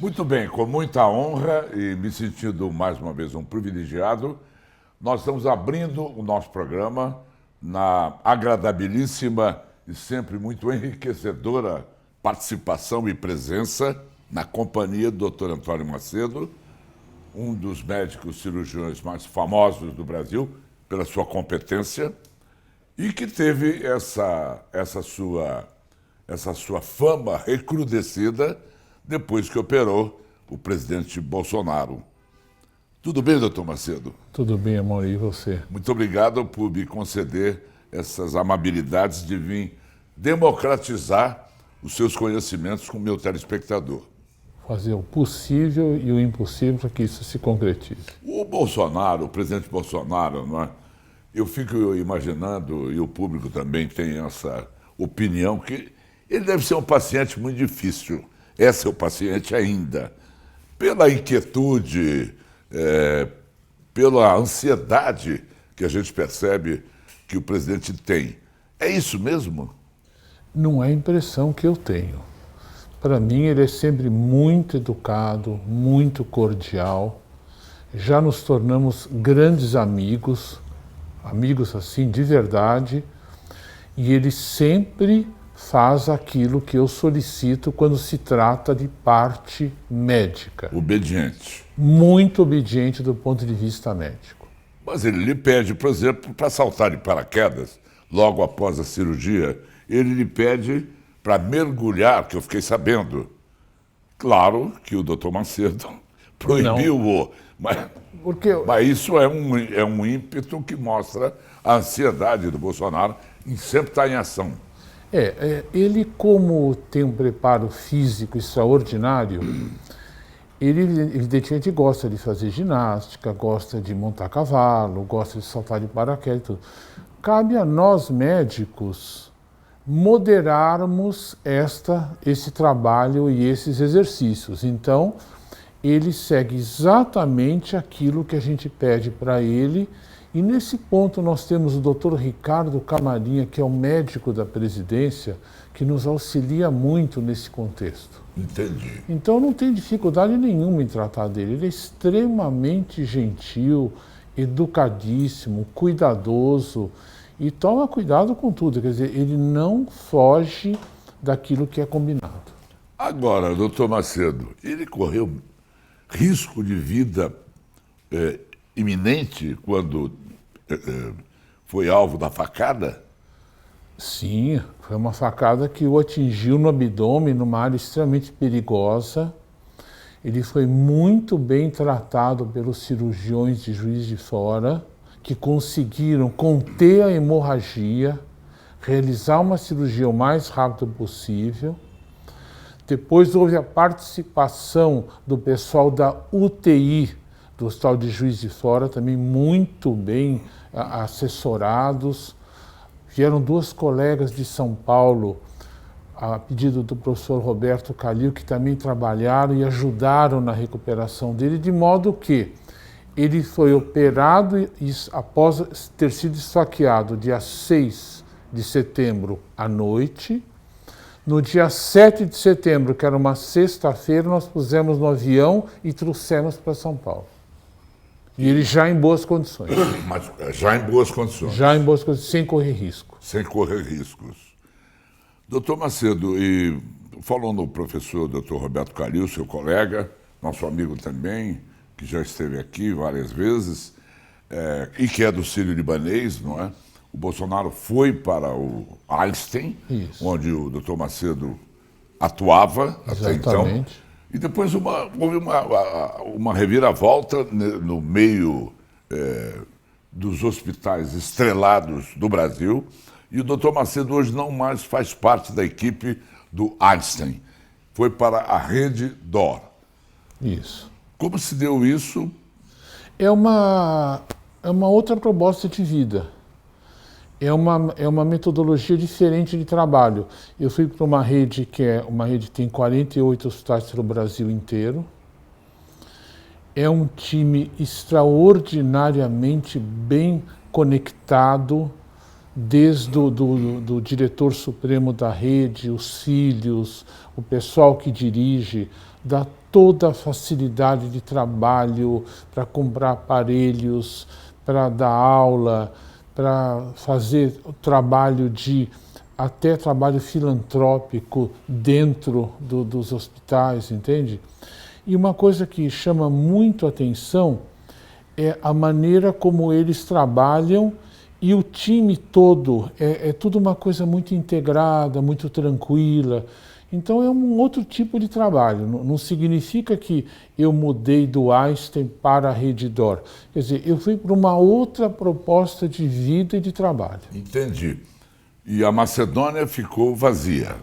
Muito bem, com muita honra e me sentindo mais uma vez um privilegiado, nós estamos abrindo o nosso programa na agradabilíssima e sempre muito enriquecedora participação e presença na companhia do Dr. Antônio Macedo, um dos médicos cirurgiões mais famosos do Brasil pela sua competência e que teve essa sua fama recrudescida depois que operou o presidente Bolsonaro. Tudo bem, doutor Macedo? Tudo bem, amor, e você? Muito obrigado por me conceder essas amabilidades de vir democratizar os seus conhecimentos com o meu telespectador. Fazer o possível e o impossível para que isso se concretize. O Bolsonaro, o presidente Bolsonaro, não é? Eu fico imaginando, e o público também tem essa opinião, que ele deve ser um paciente muito difícil. É seu paciente ainda. Pela inquietude, pela ansiedade que a gente percebe que o presidente tem. É isso mesmo? Não é a impressão que eu tenho. Para mim, ele é sempre muito educado, muito cordial. Já nos tornamos grandes amigos, amigos assim de verdade, e ele sempre faz aquilo que eu solicito quando se trata de parte médica. Obediente. Muito obediente do ponto de vista médico. Mas ele lhe pede, por exemplo, para saltar de paraquedas, logo após a cirurgia, ele lhe pede para mergulhar, que eu fiquei sabendo. Claro que o doutor Macedo proibiu-o, mas isso é um ímpeto que mostra a ansiedade do Bolsonaro em sempre estar em ação. Ele, como tem um preparo físico extraordinário, ele evidentemente gosta de fazer ginástica, gosta de montar cavalo, gosta de saltar de paraquedas e tudo. Cabe a nós médicos moderarmos esse trabalho e esses exercícios. Então, ele segue exatamente aquilo que a gente pede para ele. E nesse ponto nós temos o Dr. Ricardo Camarinha, que é o médico da presidência, que nos auxilia muito nesse contexto. Entendi. Então não tem dificuldade nenhuma em tratar dele. Ele é extremamente gentil, educadíssimo, cuidadoso e toma cuidado com tudo. Quer dizer, ele não foge daquilo que é combinado. Agora, doutor Macedo, ele correu risco de vida iminente quando foi alvo da facada? Sim, foi uma facada que o atingiu no abdômen, numa área extremamente perigosa. Ele foi muito bem tratado pelos cirurgiões de Juiz de Fora, que conseguiram conter a hemorragia, realizar uma cirurgia o mais rápido possível. Depois houve a participação do pessoal da UTI, do Hospital de Juiz de Fora, também muito bem assessorados. Vieram duas colegas de São Paulo, a pedido do professor Roberto Calil, que também trabalharam e ajudaram na recuperação dele, de modo que ele foi operado e, após ter sido esfaqueado dia 6 de setembro à noite. No dia 7 de setembro, que era uma sexta-feira, nós pusemos no avião e trouxemos para São Paulo. E ele já em boas condições. Mas já em boas condições. Já em boas condições, sem correr risco. Sem correr riscos. Doutor Macedo, e falando do professor doutor Roberto Calil, seu colega, nosso amigo também, que já esteve aqui várias vezes, e que é do Sírio-Libanês, não é? O Bolsonaro foi para o Einstein, Isso. onde o doutor Macedo atuava até então. E depois houve uma reviravolta no meio dos hospitais estrelados do Brasil. E o doutor Macedo hoje não mais faz parte da equipe do Einstein. Foi para a Rede D'Or. Isso. Como se deu isso? É uma outra proposta de vida. É uma metodologia diferente de trabalho. Eu fui para uma rede que tem 48 hospitais pelo Brasil inteiro. É um time extraordinariamente bem conectado, desde do diretor supremo da rede, os filhos, o pessoal que dirige, da toda a facilidade de trabalho, para comprar aparelhos, para dar aula, para fazer trabalho até trabalho filantrópico dentro dos hospitais, entende? E uma coisa que chama muito atenção é a maneira como eles trabalham e o time todo, é tudo uma coisa muito integrada, muito tranquila. Então é um outro tipo de trabalho, não significa que eu mudei do Einstein para a Redditor. Quer dizer, eu fui para uma outra proposta de vida e de trabalho. Entendi. E a Macedônia ficou vazia.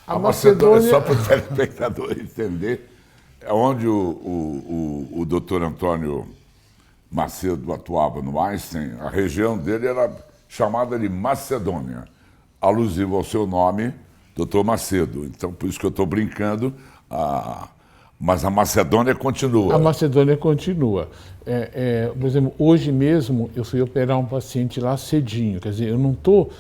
A Macedônia, só para o telespectador entender, é onde o doutor Antônio Macedo atuava no Einstein, a região dele era chamada de Macedônia, alusivo ao seu nome, doutor Macedo. Então, por isso que eu estou brincando, mas a Macedônia continua. A Macedônia continua. Por exemplo, hoje mesmo eu fui operar um paciente lá cedinho, quer dizer, eu não estou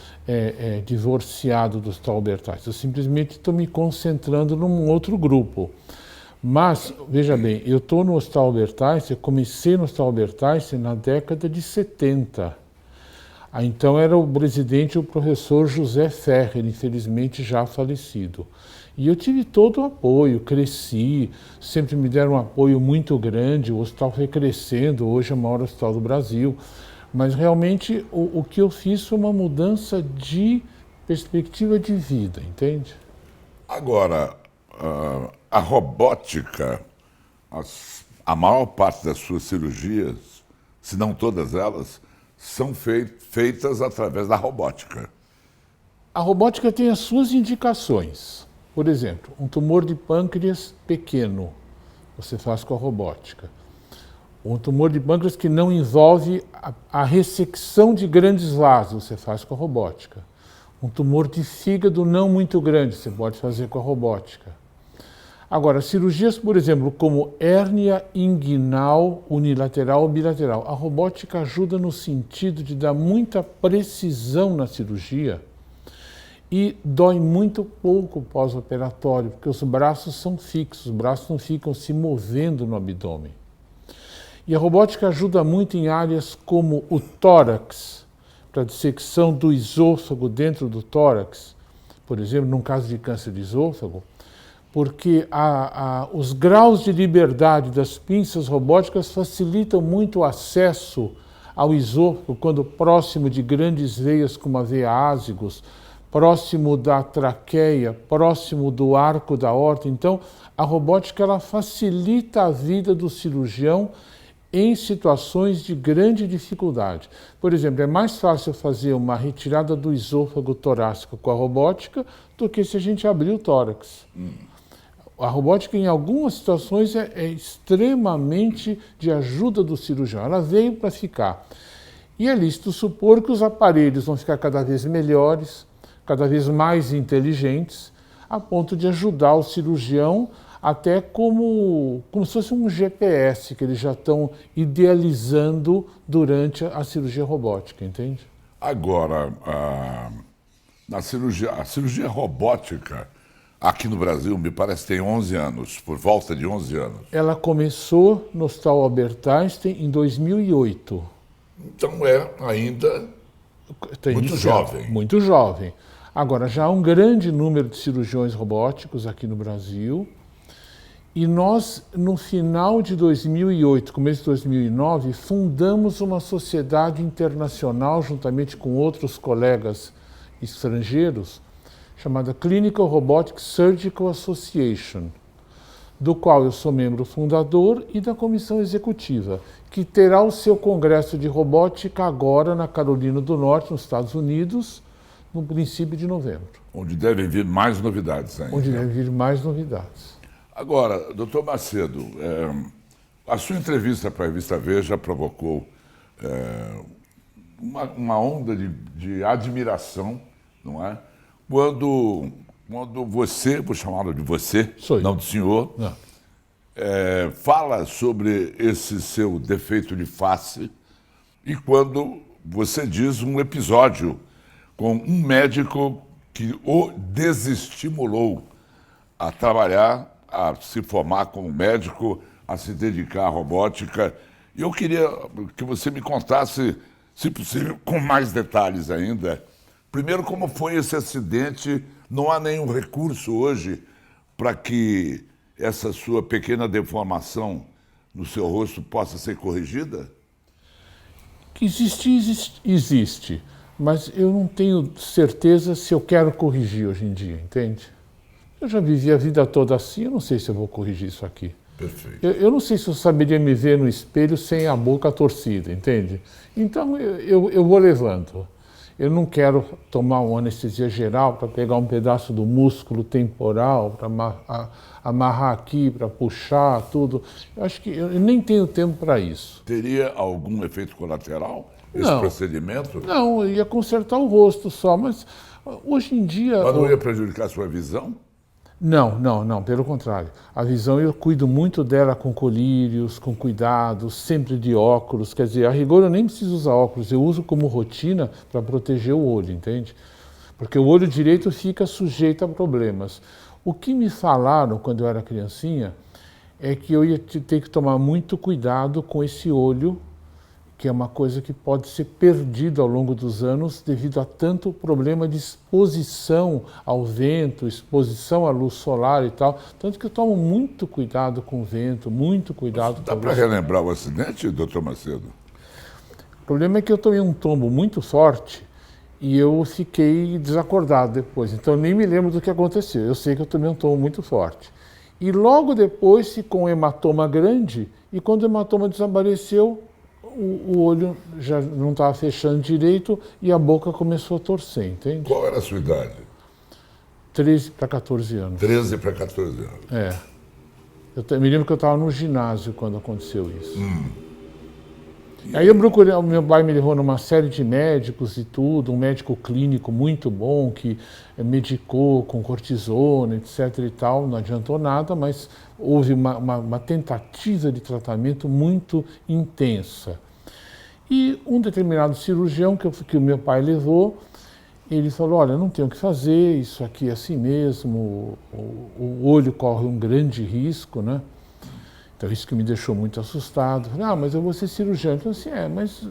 divorciado do Hospital Albert Einstein, eu simplesmente estou me concentrando num outro grupo. Mas, veja bem, eu estou no Hospital Albert Einstein, eu comecei no Hospital Albert Einstein na década de 70. Então era o presidente, o professor José Ferrer, infelizmente já falecido. E eu tive todo o apoio, cresci, sempre me deram um apoio muito grande, o hospital foi crescendo, hoje é o maior hospital do Brasil. Mas realmente o que eu fiz foi uma mudança de perspectiva de vida, entende? Agora, a robótica, a maior parte das suas cirurgias, se não todas elas, são feitas através da robótica. A robótica tem as suas indicações. Por exemplo, um tumor de pâncreas pequeno, você faz com a robótica. Um tumor de pâncreas que não envolve a ressecção de grandes vasos, você faz com a robótica. Um tumor de fígado não muito grande, você pode fazer com a robótica. Agora, cirurgias, por exemplo, como hérnia inguinal unilateral ou bilateral, a robótica ajuda no sentido de dar muita precisão na cirurgia e dói muito pouco pós-operatório, porque os braços são fixos, os braços não ficam se movendo no abdômen. E a robótica ajuda muito em áreas como o tórax, para dissecção do esôfago dentro do tórax, por exemplo, num caso de câncer de esôfago, porque os graus de liberdade das pinças robóticas facilitam muito o acesso ao esôfago quando próximo de grandes veias como a veia ásigos, próximo da traqueia, próximo do arco da aorta. Então, a robótica ela facilita a vida do cirurgião em situações de grande dificuldade. Por exemplo, é mais fácil fazer uma retirada do esôfago torácico com a robótica do que se a gente abrir o tórax. A robótica, em algumas situações, é extremamente de ajuda do cirurgião. Ela veio para ficar. E é lícito supor que os aparelhos vão ficar cada vez melhores, cada vez mais inteligentes, a ponto de ajudar o cirurgião até como se fosse um GPS que eles já estão idealizando durante a cirurgia robótica, entende? Agora, a cirurgia robótica aqui no Brasil, me parece que tem 11 anos, por volta de 11 anos. Ela começou no Hospital Albert Einstein em 2008. Então é ainda muito jovem. Muito jovem. Agora, já há um grande número de cirurgiões robóticos aqui no Brasil. E nós, no final de 2008, começo de 2009, fundamos uma sociedade internacional, juntamente com outros colegas estrangeiros, chamada Clinical Robotic Surgical Association, do qual eu sou membro fundador e da comissão executiva, que terá o seu congresso de robótica agora na Carolina do Norte, nos Estados Unidos, no princípio de novembro. Onde devem vir mais novidades ainda. Onde devem vir mais novidades. Agora, doutor Macedo, a sua entrevista para a Revista Veja provocou uma onda de admiração, não é? Quando você, vou chamá-lo de você, não de senhor, fala sobre esse seu defeito de face e quando você diz um episódio com um médico que o desestimulou a trabalhar a se formar como médico, a se dedicar à robótica. E eu queria que você me contasse, se possível, com mais detalhes ainda. Primeiro, como foi esse acidente? Não há nenhum recurso hoje para que essa sua pequena deformação no seu rosto possa ser corrigida? Que existe, mas eu não tenho certeza se eu quero corrigir hoje em dia, entende? Eu já vivi a vida toda assim, eu não sei se eu vou corrigir isso aqui. Perfeito. Eu não sei se eu saberia me ver no espelho sem a boca torcida, entende? Então eu vou levando. Eu não quero tomar uma anestesia geral para pegar um pedaço do músculo temporal, para amarrar aqui, para puxar, tudo. Eu acho que eu nem tenho tempo para isso. Teria algum efeito colateral esse procedimento? Não, eu ia consertar o rosto só, mas hoje em dia... Mas não ia prejudicar a sua visão? Não, pelo contrário. A visão eu cuido muito dela com colírios, com cuidado, sempre de óculos. Quer dizer, a rigor eu nem preciso usar óculos, eu uso como rotina para proteger o olho, entende? Porque o olho direito fica sujeito a problemas. O que me falaram quando eu era criancinha é que eu ia ter que tomar muito cuidado com esse olho, que é uma coisa que pode ser perdida ao longo dos anos devido a tanto problema de exposição ao vento, exposição à luz solar e tal. Tanto que eu tomo muito cuidado com o vento, muito cuidado com a luz. Dá para relembrar o acidente, doutor Macedo? O problema é que eu tomei um tombo muito forte e eu fiquei desacordado depois. Então eu nem me lembro do que aconteceu. Eu sei que eu tomei um tombo muito forte. E logo depois ficou um hematoma grande e quando o hematoma desapareceu, o olho já não estava fechando direito e a boca começou a torcer, entende? Qual era a sua idade? 13 para 14 anos. 13 para 14 anos. É. Eu me lembro que eu estava no ginásio quando aconteceu isso. Aí eu procurei, o meu pai me levou numa série de médicos e tudo, um médico clínico muito bom que medicou com cortisona, etc e tal, não adiantou nada, mas houve uma tentativa de tratamento muito intensa. E um determinado cirurgião que o meu pai levou, ele falou, olha, não tem o que fazer, isso aqui é assim mesmo, o olho corre um grande risco, né? Então isso que me deixou muito assustado. Falei, mas eu vou ser cirurgião. Então assim, mas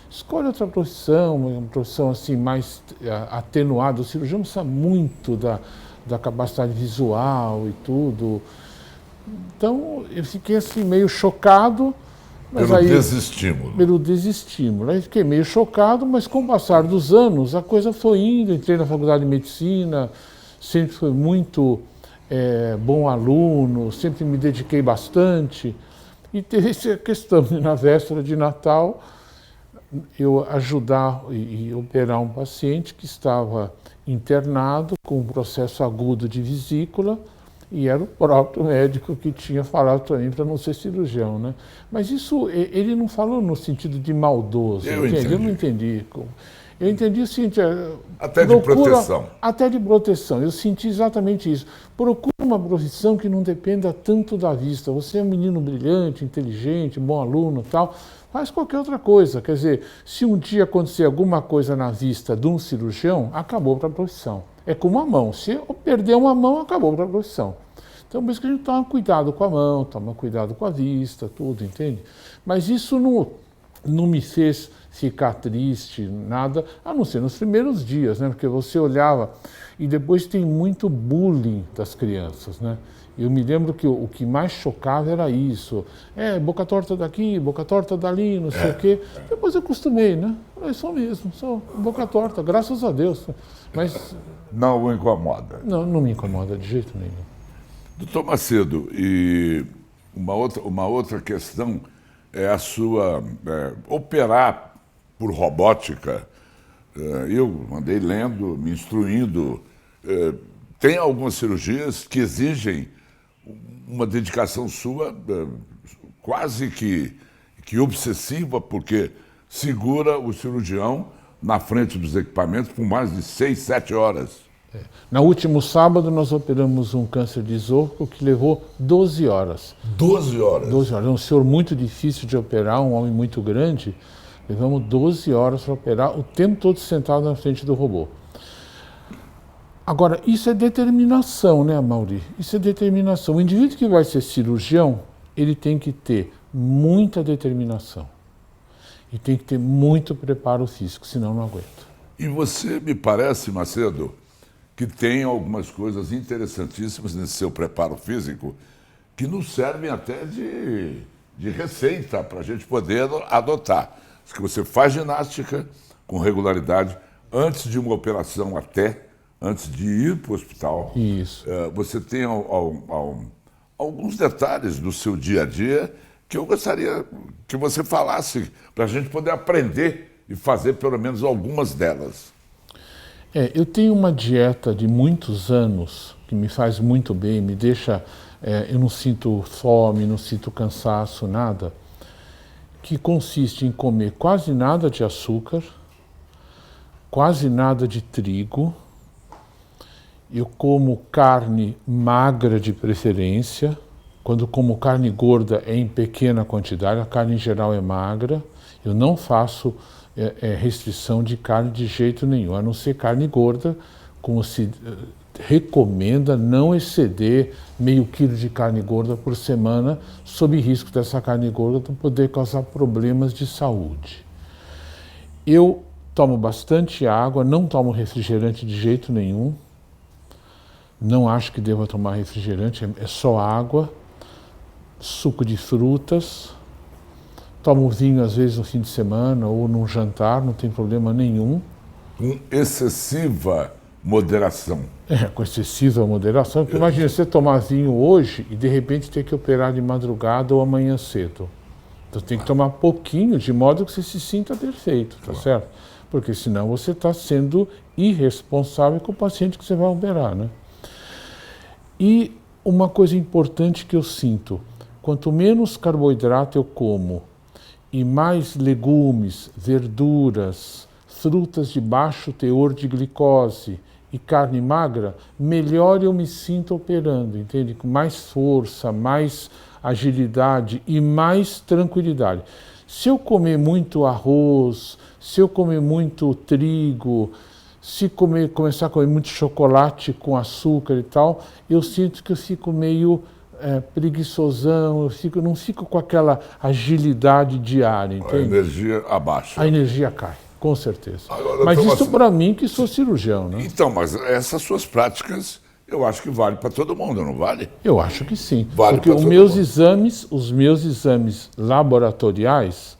escolhe outra profissão, uma profissão assim mais atenuada. O cirurgião precisa muito da capacidade visual e tudo. Então eu fiquei assim meio chocado. Mas pelo aí, desestímulo. Pelo desestímulo. Aí fiquei meio chocado, mas com o passar dos anos a coisa foi indo. Entrei na faculdade de medicina, sempre fui muito bom aluno, sempre me dediquei bastante. E teve essa questão de, na véspera de Natal, eu ajudar e operar um paciente que estava internado com um processo agudo de vesícula, e era o próprio médico que tinha falado para mim para não ser cirurgião, né? Mas isso, ele não falou no sentido de maldoso, eu não entendi. Eu entendi o seguinte... Até de proteção. Até de proteção, eu senti exatamente isso. Procura uma profissão que não dependa tanto da vista. Você é um menino brilhante, inteligente, bom aluno e tal, faz qualquer outra coisa. Quer dizer, se um dia acontecer alguma coisa na vista de um cirurgião, acabou para a profissão. É como a mão, se eu perder uma mão, acabou para a profissão. Então, por isso que a gente toma cuidado com a mão, toma cuidado com a vista, tudo, entende? Mas isso não me fez ficar triste, nada, a não ser nos primeiros dias, né? Porque você olhava, e depois tem muito bullying das crianças, né? Eu me lembro que o que mais chocava era isso. Boca torta daqui, boca torta dali, não sei o quê. Depois eu acostumei, né? Eu sou mesmo, sou boca torta, graças a Deus. Mas... Não o incomoda? Não me incomoda de jeito nenhum. Doutor Macedo, e uma outra questão é a sua operar por robótica. Eu andei lendo, me instruindo. Tem algumas cirurgias que exigem uma dedicação sua quase que obsessiva, porque segura o cirurgião na frente dos equipamentos por mais de 6, 7 horas. No último sábado, nós operamos um câncer de esôfago que levou 12 horas. 12 horas? 12 horas. É um senhor muito difícil de operar, um homem muito grande. Levamos 12 horas para operar, o tempo todo sentado na frente do robô. Agora, isso é determinação, né, Mauri? Isso é determinação. O indivíduo que vai ser cirurgião, ele tem que ter muita determinação. E tem que ter muito preparo físico, senão não aguenta. E você me parece, Macedo, que tem algumas coisas interessantíssimas nesse seu preparo físico que nos servem até de receita para a gente poder adotar. Diz que você faz ginástica com regularidade antes de uma operação até, antes de ir para o hospital. Isso. Você tem alguns detalhes do seu dia a dia que eu gostaria que você falasse para a gente poder aprender e fazer pelo menos algumas delas. Eu tenho uma dieta de muitos anos que me faz muito bem, me deixa... eu não sinto fome, não sinto cansaço, nada, que consiste em comer quase nada de açúcar, quase nada de trigo. Eu como carne magra de preferência. Quando como carne gorda é em pequena quantidade, a carne em geral é magra. Eu não faço restrição de carne de jeito nenhum, a não ser carne gorda, como se recomenda não exceder meio quilo de carne gorda por semana, sob risco dessa carne gorda poder causar problemas de saúde. Eu tomo bastante água, não tomo refrigerante de jeito nenhum, não acho que deva tomar refrigerante, é só água, suco de frutas, tomo vinho às vezes no fim de semana ou num jantar, não tem problema nenhum. Com excessiva moderação. Com excessiva moderação, porque imagina você tomar vinho hoje e de repente ter que operar de madrugada ou amanhã cedo. Então tem que tomar pouquinho, de modo que você se sinta perfeito, tá certo? Porque senão você está sendo irresponsável com o paciente que você vai operar, né? E uma coisa importante que eu sinto, quanto menos carboidrato eu como e mais legumes, verduras, frutas de baixo teor de glicose e carne magra, melhor eu me sinto operando, entende? Com mais força, mais agilidade e mais tranquilidade. Se eu comer muito arroz, se eu comer muito trigo, se começar a comer muito chocolate com açúcar e tal, eu sinto que eu fico meio preguiçosão, não fico com aquela agilidade diária, entende? A energia abaixa. A energia cai, com certeza. Agora, mas então, isso para mim que sou cirurgião, né? Então, mas essas suas práticas, eu acho que vale para todo mundo, não vale? Eu acho que sim. Vale porque os meus exames laboratoriais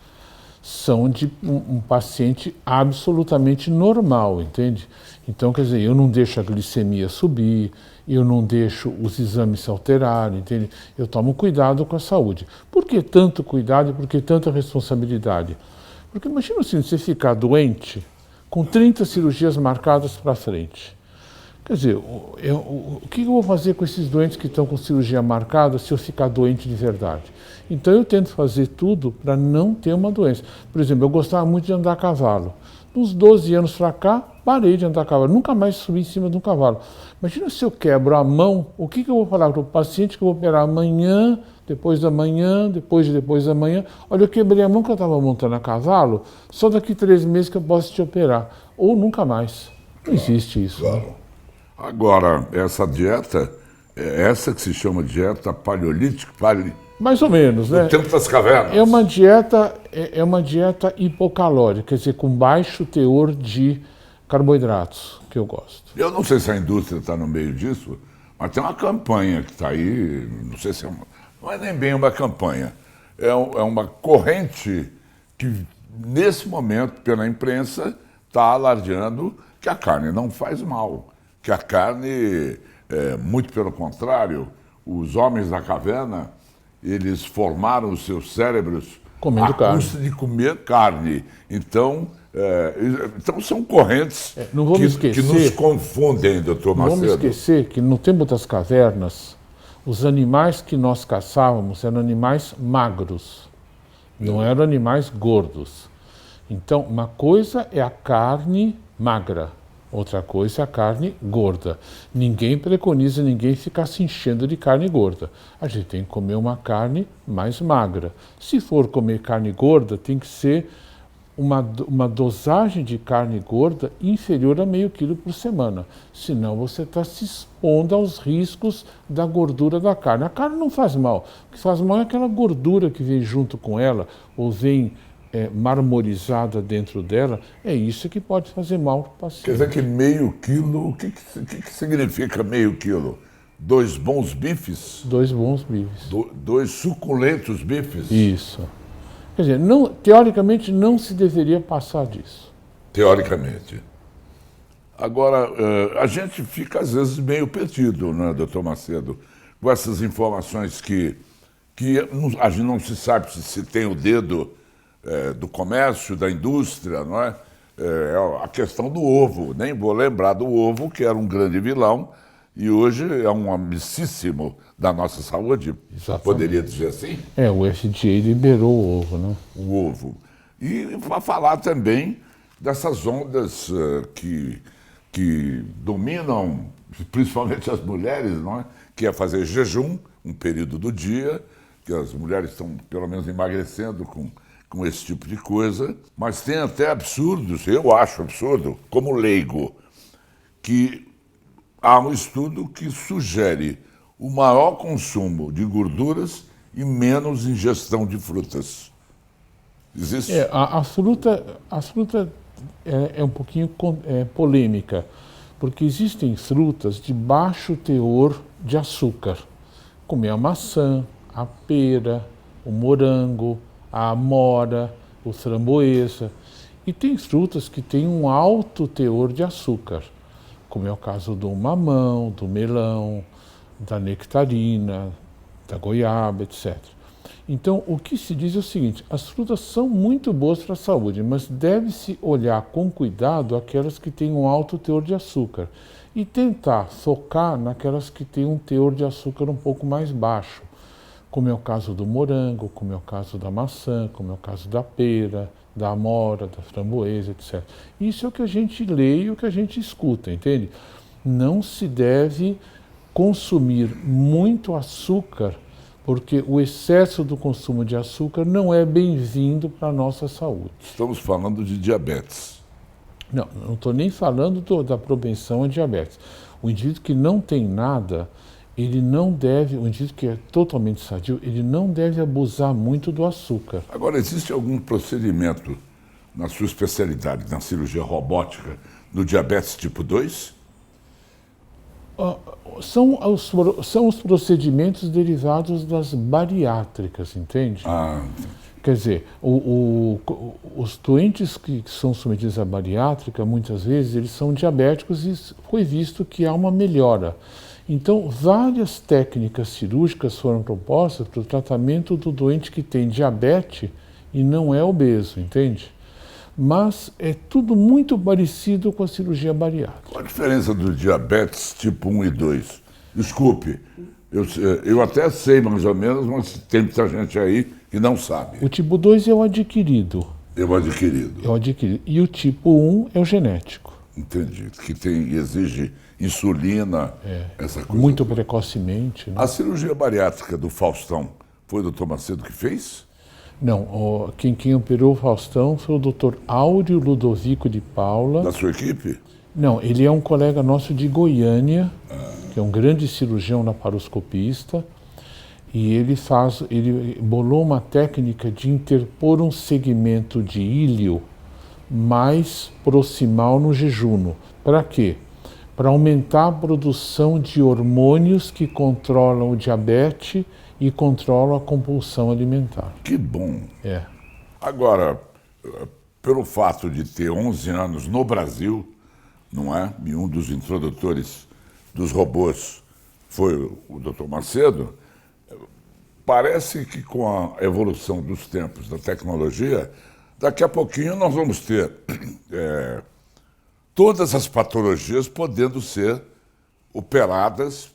são de um paciente absolutamente normal, entende? Então, quer dizer, eu não deixo a glicemia subir, eu não deixo os exames se alterarem, entende? Eu tomo cuidado com a saúde. Por que tanto cuidado e por que tanta responsabilidade? Porque imagina assim, você ficar doente com 30 cirurgias marcadas para frente. Quer dizer, o que eu vou fazer com esses doentes que estão com cirurgia marcada se eu ficar doente de verdade? Então eu tento fazer tudo para não ter uma doença. Por exemplo, eu gostava muito de andar a cavalo. Uns 12 anos para cá, parei de andar a cavalo. Nunca mais subi em cima de um cavalo. Imagina se eu quebro a mão, o que eu vou falar para o paciente que eu vou operar amanhã, depois da manhã, depois da manhã? Olha, eu quebrei a mão que eu estava montando a cavalo, só daqui 3 meses que eu posso te operar. Ou nunca mais. Não existe isso. Claro. Né? Agora, essa dieta, é essa que se chama dieta paleolítica, mais ou menos, né? O tempo das cavernas. É uma dieta hipocalórica, quer dizer, com baixo teor de carboidratos, que eu gosto. Eu não sei se a indústria está no meio disso, mas tem uma campanha que está aí, não sei se não é nem bem uma campanha, é uma corrente que, nesse momento, pela imprensa, está alardeando que a carne não faz mal, que a carne, muito pelo contrário, os homens da caverna, eles formaram os seus cérebros comendo carne. Custa de comer carne. Então são correntes que nos confundem, doutor Macedo. Não vamos esquecer que no tempo das cavernas, os animais que nós caçávamos eram animais magros, não eram animais gordos. Então, uma coisa é a carne magra, outra coisa é a carne gorda. Ninguém preconiza ninguém ficar se enchendo de carne gorda. A gente tem que comer uma carne mais magra. Se for comer carne gorda, tem que ser uma dosagem de carne gorda inferior a meio quilo por semana. Senão você está se expondo aos riscos da gordura da carne. A carne não faz mal. O que faz mal é aquela gordura que vem junto com ela, ou vem marmorizada dentro dela. É isso que pode fazer mal para o paciente. Quer dizer que meio quilo, o que significa meio quilo? 2 bons bifes? 2 bons bifes. 2 suculentos bifes? Isso. Quer dizer, teoricamente não se deveria passar disso. Teoricamente. Agora, a gente fica às vezes meio perdido, né, doutor Macedo, com essas informações que a gente não se sabe se tem o dedo do comércio, da indústria, não é? A questão do ovo. Nem vou lembrar do ovo, que era um grande vilão, e hoje é um amicíssimo da nossa saúde. Exatamente. Poderia dizer assim? O FDA liberou o ovo, né? O ovo. E para falar também dessas ondas que dominam, principalmente as mulheres, não é? Que é fazer jejum, um período do dia, que as mulheres estão pelo menos emagrecendo com esse tipo de coisa, mas tem até absurdos, eu acho absurdo, como leigo, que há um estudo que sugere o maior consumo de gorduras e menos ingestão de frutas. Existe? A fruta é um pouquinho polêmica, porque existem frutas de baixo teor de açúcar, como a maçã, a pera, o morango, a amora, o framboesa. E tem frutas que têm um alto teor de açúcar, como é o caso do mamão, do melão, da nectarina, da goiaba, etc. Então, o que se diz é o seguinte: as frutas são muito boas para a saúde, mas deve-se olhar com cuidado aquelas que têm um alto teor de açúcar e tentar focar naquelas que têm um teor de açúcar um pouco mais baixo, como é o caso do morango, como é o caso da maçã, como é o caso da pera, da amora, da framboesa, etc. Isso é o que a gente lê e o que a gente escuta, entende? Não se deve consumir muito açúcar, porque o excesso do consumo de açúcar não é bem-vindo para a nossa saúde. Estamos falando de diabetes. Não estou nem falando da propensão a diabetes. O indivíduo que não tem nada, ele não deve, o indivíduo que é totalmente sadio, ele não deve abusar muito do açúcar. Agora, existe algum procedimento na sua especialidade, na cirurgia robótica, no diabetes tipo 2? São os procedimentos derivados das bariátricas, entende? Quer dizer, os doentes que são submetidos à bariátrica, muitas vezes, eles são diabéticos e foi visto que há uma melhora. Então, várias técnicas cirúrgicas foram propostas para o tratamento do doente que tem diabetes e não é obeso, entende? Mas é tudo muito parecido com a cirurgia bariátrica. Qual a diferença do diabetes tipo 1 e 2? Desculpe, eu até sei mais ou menos, mas tem muita gente aí que não sabe. O tipo 2 é o adquirido. É o adquirido. É o adquirido. E o tipo 1 é o genético. Entendi. Que exige insulina, essa coisa. Muito precocemente. Né? A cirurgia bariátrica do Faustão foi o doutor Macedo que fez? Não, quem operou o Faustão foi o doutor Áureo Ludovico de Paula. Da sua equipe? Não, ele é um colega nosso de Goiânia, que é um grande cirurgião laparoscopista, e ele bolou uma técnica de interpor um segmento de íleo mais proximal no jejuno. Para quê? Para aumentar a produção de hormônios que controlam o diabetes e controlam a compulsão alimentar. Que bom! Agora, pelo fato de ter 11 anos no Brasil, não é? E um dos introdutores dos robôs foi o Dr. Macedo, parece que com a evolução dos tempos, da tecnologia, daqui a pouquinho nós vamos ter todas as patologias podendo ser operadas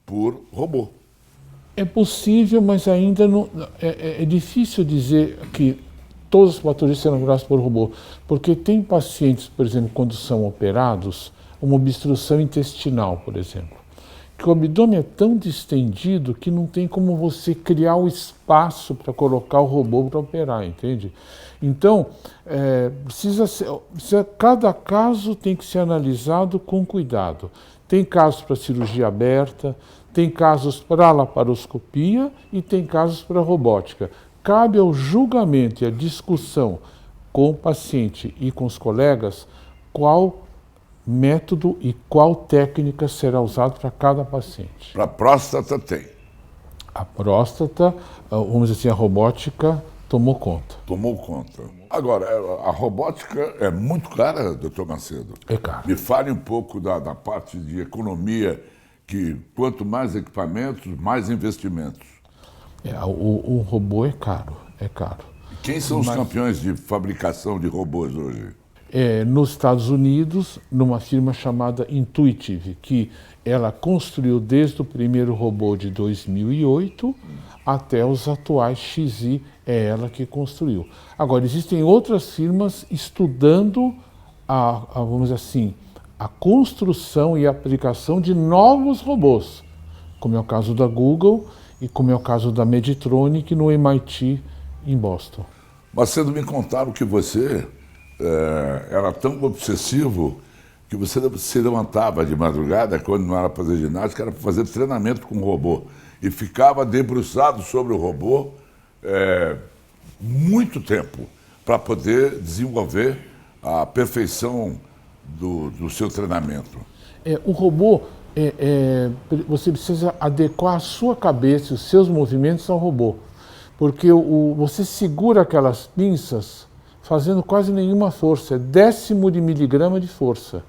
por robô. É possível, mas ainda não. É difícil dizer que todas as patologias serão curadas por robô, porque tem pacientes, por exemplo, quando são operados, uma obstrução intestinal, por exemplo. que o abdômen é tão distendido que não tem como você criar o espaço para colocar o robô para operar, entende? Então, cada caso tem que ser analisado com cuidado. Tem casos para cirurgia aberta, tem casos para laparoscopia e tem casos para robótica. Cabe ao julgamento e à discussão com o paciente e com os colegas qual método e qual técnica será usado para cada paciente. Para próstata tem. A próstata, vamos dizer assim, a robótica tomou conta. Tomou conta. Agora, a robótica é muito cara, doutor Macedo? É caro. Me fale um pouco da parte de economia, que quanto mais equipamentos, mais investimentos. O robô é caro, é caro. Quem são os campeões de fabricação de robôs hoje? Nos Estados Unidos, numa firma chamada Intuitive, que ela construiu desde o primeiro robô de 2008 até os atuais XI, é ela que construiu. Agora, existem outras firmas estudando vamos dizer assim, a construção e aplicação de novos robôs, como é o caso da Google e como é o caso da Medtronic no MIT em Boston. Macedo, me contaram que você era tão obsessivo que você se levantava de madrugada, quando não era para fazer ginástica, era para fazer treinamento com o robô. E ficava debruçado sobre o robô muito tempo para poder desenvolver a perfeição do seu treinamento. O robô, você precisa adequar a sua cabeça e os seus movimentos ao robô. Porque você segura aquelas pinças fazendo quase nenhuma força, é 10º de miligrama de força.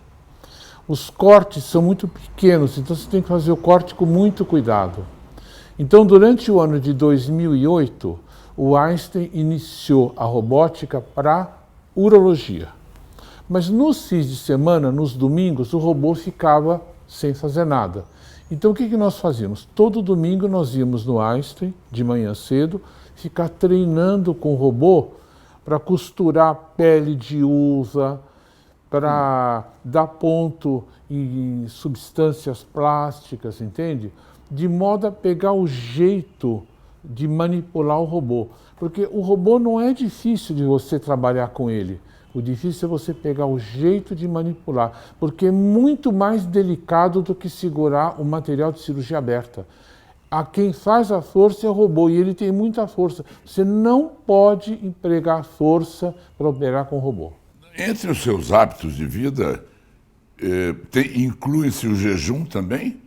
Os cortes são muito pequenos, então você tem que fazer o corte com muito cuidado. Então, durante o ano de 2008, o Einstein iniciou a robótica para urologia. Mas nos fins de semana, nos domingos, o robô ficava sem fazer nada. Então, o que nós fazíamos? Todo domingo nós íamos no Einstein, de manhã cedo, ficar treinando com o robô para costurar pele de uva, para dar ponto em substâncias plásticas, entende? De modo a pegar o jeito de manipular o robô. Porque o robô não é difícil de você trabalhar com ele. O difícil é você pegar o jeito de manipular, porque é muito mais delicado do que segurar o material de cirurgia aberta. Quem faz a força é o robô e ele tem muita força. Você não pode empregar força para operar com o robô. Entre os seus hábitos de vida, inclui-se o jejum também?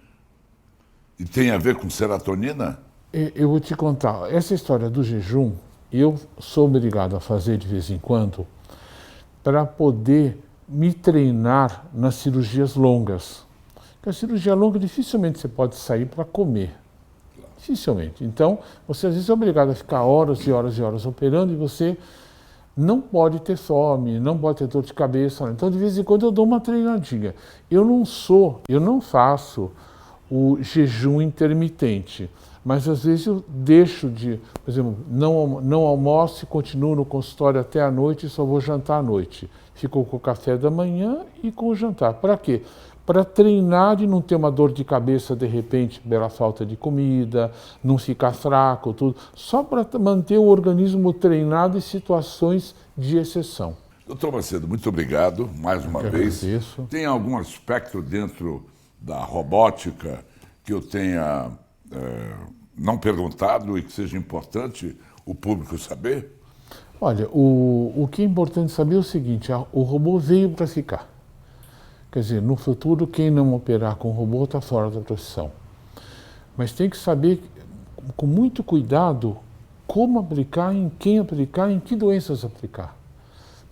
E tem a ver com serotonina? Eu vou te contar. Essa história do jejum, eu sou obrigado a fazer de vez em quando para poder me treinar nas cirurgias longas. Porque a cirurgia longa dificilmente você pode sair para comer. Dificilmente. Então, você às vezes é obrigado a ficar horas e horas e horas operando e você não pode ter fome, não pode ter dor de cabeça. Então, de vez em quando eu dou uma treinadinha. Eu não faço o jejum intermitente, mas às vezes eu deixo de, por exemplo, não almoço e continuo no consultório até a noite e só vou jantar à noite. Fico com o café da manhã e com o jantar. Para quê? Para treinar e não ter uma dor de cabeça de repente pela falta de comida, não ficar fraco, tudo. Só para manter o organismo treinado em situações de exceção. Doutor Macedo, muito obrigado mais uma vez. Agradeço. Tem algum aspecto dentro da robótica que eu tenha não perguntado e que seja importante o público saber? Olha, o que é importante saber é o seguinte, o robô veio para ficar. Quer dizer, no futuro, quem não operar com robô está fora da profissão. Mas tem que saber, com muito cuidado, como aplicar, em quem aplicar, em que doenças aplicar.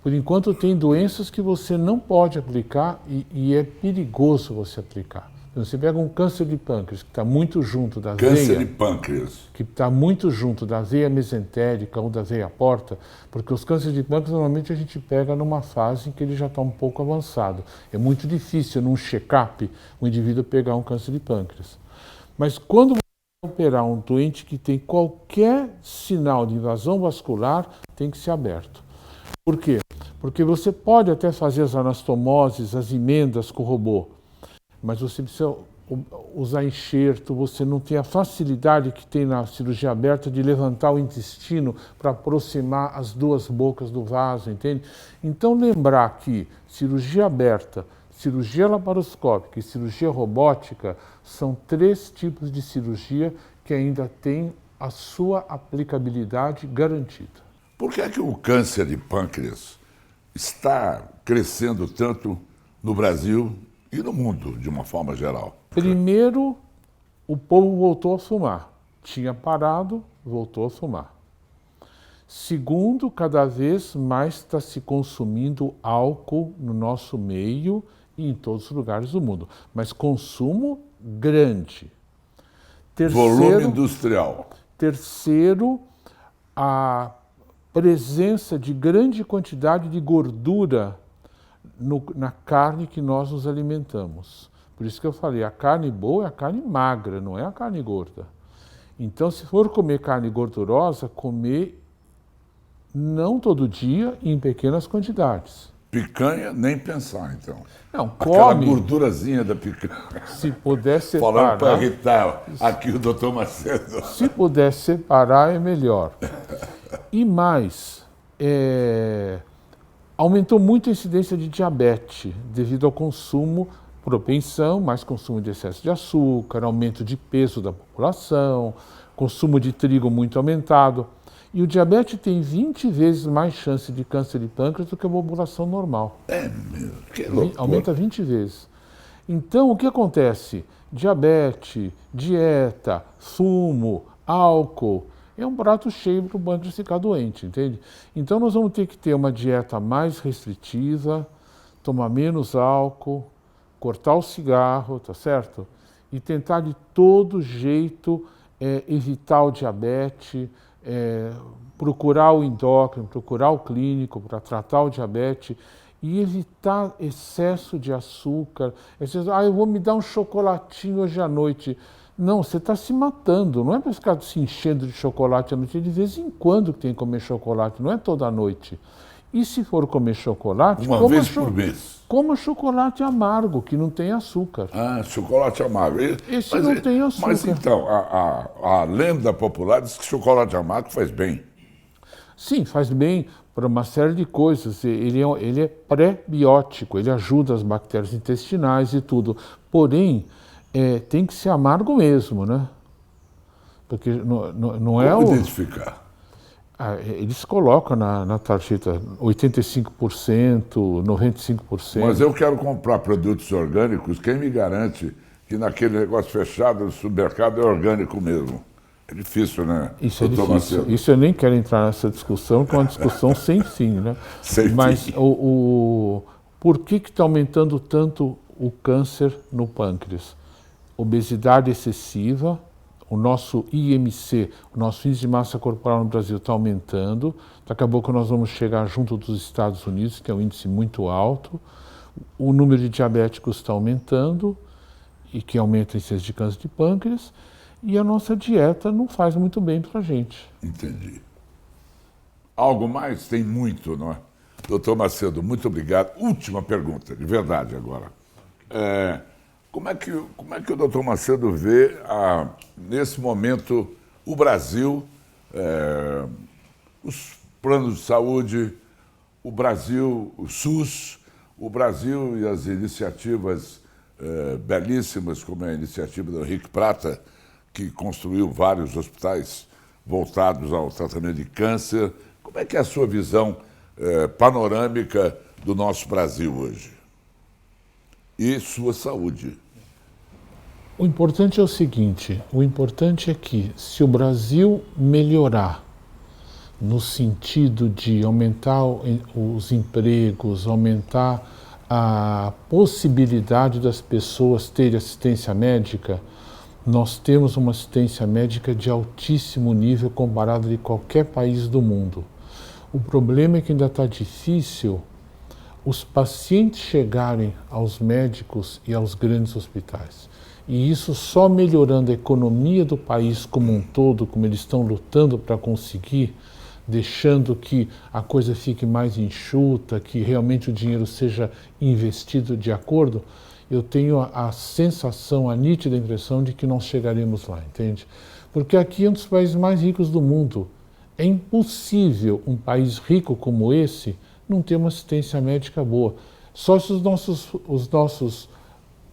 Por enquanto, tem doenças que você não pode aplicar e é perigoso você aplicar. Então, você pega um câncer de pâncreas, que está muito junto da veia... Câncer de pâncreas. Que está muito junto da veia mesentérica ou da veia porta, porque os cânceres de pâncreas normalmente a gente pega numa fase em que ele já está um pouco avançado. É muito difícil, num check-up, o indivíduo pegar um câncer de pâncreas. Mas quando você operar um doente que tem qualquer sinal de invasão vascular, tem que ser aberto. Por quê? Porque você pode até fazer as anastomoses, as emendas com o robô, mas você precisa usar enxerto, você não tem a facilidade que tem na cirurgia aberta de levantar o intestino para aproximar as duas bocas do vaso, entende? Então lembrar que cirurgia aberta, cirurgia laparoscópica e cirurgia robótica são 3 tipos de cirurgia que ainda têm a sua aplicabilidade garantida. Por que é que o câncer de pâncreas está crescendo tanto no Brasil e no mundo, de uma forma geral? Primeiro, o povo voltou a fumar. Tinha parado, voltou a fumar. Segundo, cada vez mais está se consumindo álcool no nosso meio e em todos os lugares do mundo. Mas consumo grande. Volume industrial. Terceiro, a presença de grande quantidade de gordura na carne que nós nos alimentamos. Por isso que eu falei, a carne boa é a carne magra, não é a carne gorda. Então, se for comer carne gordurosa, comer não todo dia e em pequenas quantidades. Picanha, nem pensar, então. Não, aquela come, gordurazinha da picanha. se puder separar... Falando para irritar aqui o doutor Macedo. Se puder separar, é melhor. E mais, aumentou muito a incidência de diabetes devido ao consumo, propensão, mais consumo de excesso de açúcar, aumento de peso da população, consumo de trigo muito aumentado. E o diabetes tem 20 vezes mais chance de câncer de pâncreas do que a população normal. É mesmo, que loucura. Aumenta 20 vezes. Então, o que acontece? Diabetes, dieta, fumo, álcool, é um prato cheio para o pâncreas ficar doente, entende? Então, nós vamos ter que ter uma dieta mais restritiva, tomar menos álcool, cortar o cigarro, tá certo? E tentar de todo jeito evitar o diabetes, procurar o endócrino, procurar o clínico para tratar o diabetes e evitar excesso de açúcar. Eu vou me dar um chocolatinho hoje à noite. Não, você está se matando, não é para ficar se enchendo de chocolate à noite, é de vez em quando que tem que comer chocolate, não é toda noite. E se for comer chocolate... Uma vez por mês. Coma chocolate amargo, que não tem açúcar. Ah, chocolate amargo. Esse não tem açúcar. Mas então, a lenda popular diz que chocolate amargo faz bem. Sim, faz bem para uma série de coisas. Ele é pré-biótico, ele ajuda as bactérias intestinais e tudo. Porém, tem que ser amargo mesmo, né? Porque não é Como identificar? Eles colocam na tarjeta 85%, 95%. Mas eu quero comprar produtos orgânicos, quem me garante que naquele negócio fechado do supermercado é orgânico mesmo? É difícil, né? Isso é difícil. Isso eu nem quero entrar nessa discussão, que é uma discussão sem fim, né? Mas por que está aumentando tanto o câncer no pâncreas? Obesidade excessiva. O nosso IMC, o nosso índice de massa corporal no Brasil está aumentando. Daqui a pouco nós vamos chegar junto dos Estados Unidos, que é um índice muito alto. O número de diabéticos está aumentando, e que aumenta a incidência de câncer de pâncreas. E a nossa dieta não faz muito bem para a gente. Entendi. Algo mais? Tem muito, não é? Doutor Macedo, muito obrigado. Última pergunta, de verdade agora. Como é que o doutor Macedo vê, nesse momento, o Brasil, os planos de saúde, o Brasil, o SUS, o Brasil e as iniciativas belíssimas, como a iniciativa do Henrique Prata, que construiu vários hospitais voltados ao tratamento de câncer. Como é que é a sua visão panorâmica do nosso Brasil hoje? E sua saúde. O importante é o seguinte, o importante é que se o Brasil melhorar no sentido de aumentar os empregos, aumentar a possibilidade das pessoas terem assistência médica, nós temos uma assistência médica de altíssimo nível comparado de qualquer país do mundo. O problema é que ainda está difícil os pacientes chegarem aos médicos e aos grandes hospitais. E isso só melhorando a economia do país como um todo, como eles estão lutando para conseguir, deixando que a coisa fique mais enxuta, que realmente o dinheiro seja investido de acordo, eu tenho a sensação, a nítida impressão de que nós chegaremos lá, entende? Porque aqui é um dos países mais ricos do mundo. É impossível um país rico como esse não ter uma assistência médica boa. Só se os nossos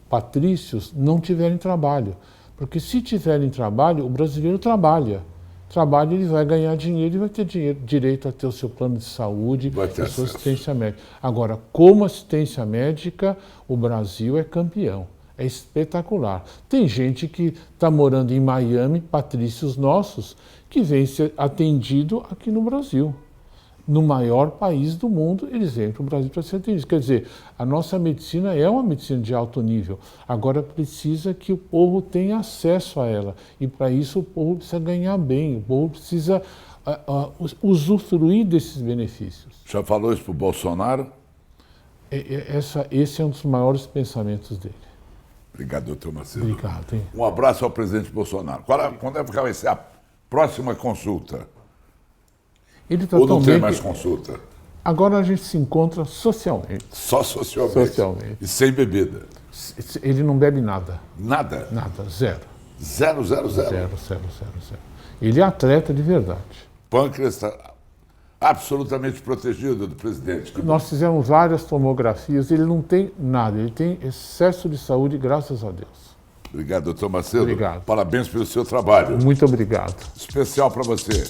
patrícios não tiverem trabalho. Porque se tiverem trabalho, o brasileiro trabalha. Trabalha, ele vai ganhar dinheiro e vai ter direito a ter o seu plano de saúde e a sua assistência médica. Agora, como assistência médica, o Brasil é campeão. É espetacular. Tem gente que está morando em Miami, patrícios nossos, que vem ser atendido aqui no Brasil. No maior país do mundo, eles vêm para o Brasil para ser atendidos. Quer dizer, a nossa medicina é uma medicina de alto nível. Agora precisa que o povo tenha acesso a ela. E para isso o povo precisa ganhar bem, o povo precisa usufruir desses benefícios. Já falou isso para o Bolsonaro? Esse é um dos maiores pensamentos dele. Obrigado, doutor Macedo. Obrigado. Hein? Um abraço ao presidente Bolsonaro. Quando é que vai ser a próxima consulta? Ele tá ou não tem mais consulta? Agora a gente se encontra socialmente. Só socialmente? E sem bebida? Ele não bebe nada. Nada? Nada, zero. Zero. Zero. Ele é atleta de verdade. Pâncreas está absolutamente protegido do presidente. Nós fizemos várias tomografias, ele não tem nada, ele tem excesso de saúde, graças a Deus. Obrigado, doutor Macedo. Obrigado. Parabéns pelo seu trabalho. Muito obrigado. Especial para você.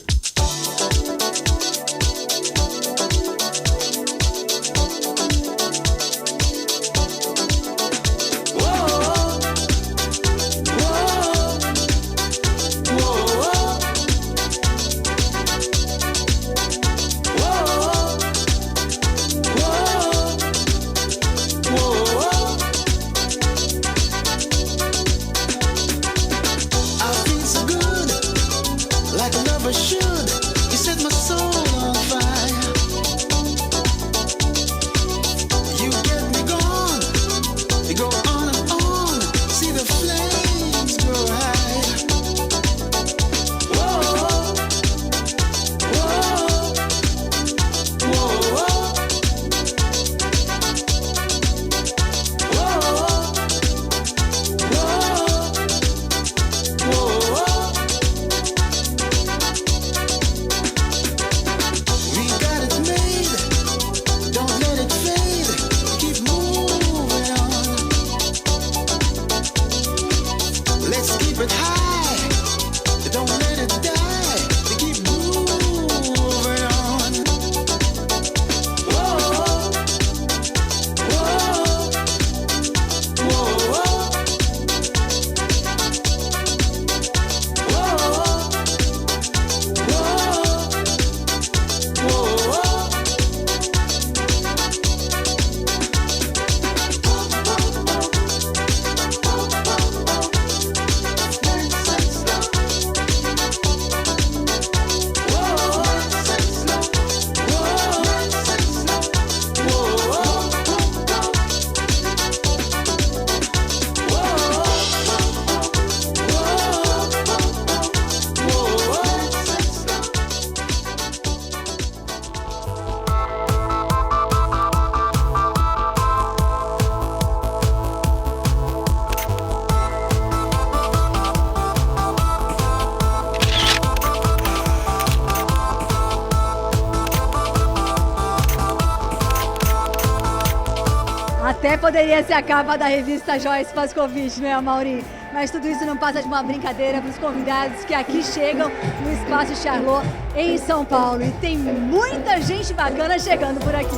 Até poderia ser a capa da revista Joyce Pascovitch, né, Amaury? Mas tudo isso não passa de uma brincadeira para os convidados que aqui chegam no Espaço Charlot, em São Paulo. E tem muita gente bacana chegando por aqui.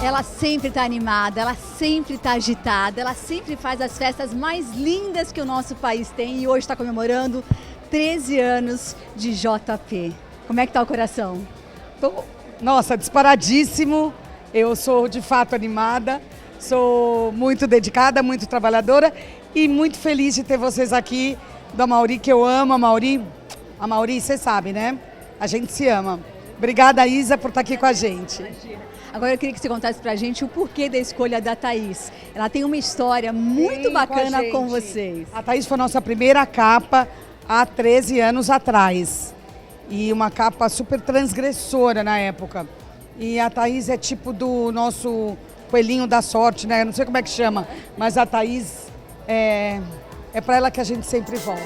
Ela sempre está animada, ela sempre está agitada, ela sempre faz as festas mais lindas que o nosso país tem e hoje está comemorando 13 anos de JP. Como é que está o coração? Nossa, disparadíssimo. Eu sou de fato animada, sou muito dedicada, muito trabalhadora e muito feliz de ter vocês aqui, do Amaury, que eu amo. Amaury, você sabe, né? A gente se ama. Obrigada, Isa, por estar aqui com a gente. Imagina. Agora eu queria que você contasse pra gente o porquê da escolha da Thaís. Ela tem uma história muito bacana com vocês. A Thaís foi nossa primeira capa há 13 anos atrás. E uma capa super transgressora na época. E a Thaís é tipo do nosso coelhinho da sorte, né? Eu não sei como é que chama, mas a Thaís é para ela que a gente sempre volta.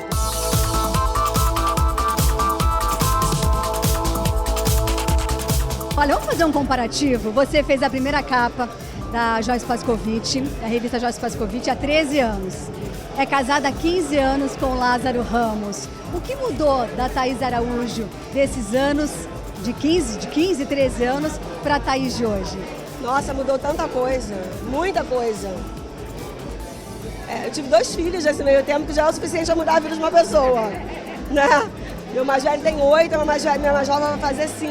Olha, vamos fazer um comparativo. Você fez a primeira capa da Joyce Pascovitch, da revista Joyce Pascovitch, há 13 anos. É casada há 15 anos com Lázaro Ramos. O que mudou da Thaís Araújo desses anos, de 15, 13 anos, para a Thaís de hoje? Nossa, mudou tanta coisa, muita coisa. Eu tive 2 filhos nesse meio tempo, que já é o suficiente a mudar a vida de uma pessoa, né? Meu mais velho tem 8, minha mais nova vai fazer 5.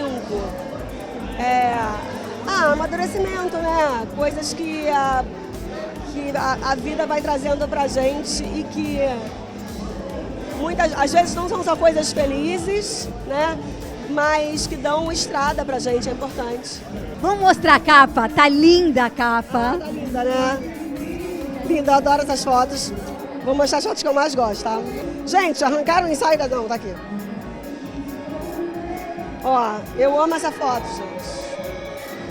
Amadurecimento, né? Coisas que a vida vai trazendo pra gente e que às vezes não são só coisas felizes, né? Mas que dão estrada pra gente, é importante. Vamos mostrar a capa? Tá linda a capa. Tá linda, né? Linda, eu adoro essas fotos. Vou mostrar as fotos que eu mais gosto, tá? Gente, arrancaram o ensaio? Não, tá aqui. Ó, eu amo essa foto, gente.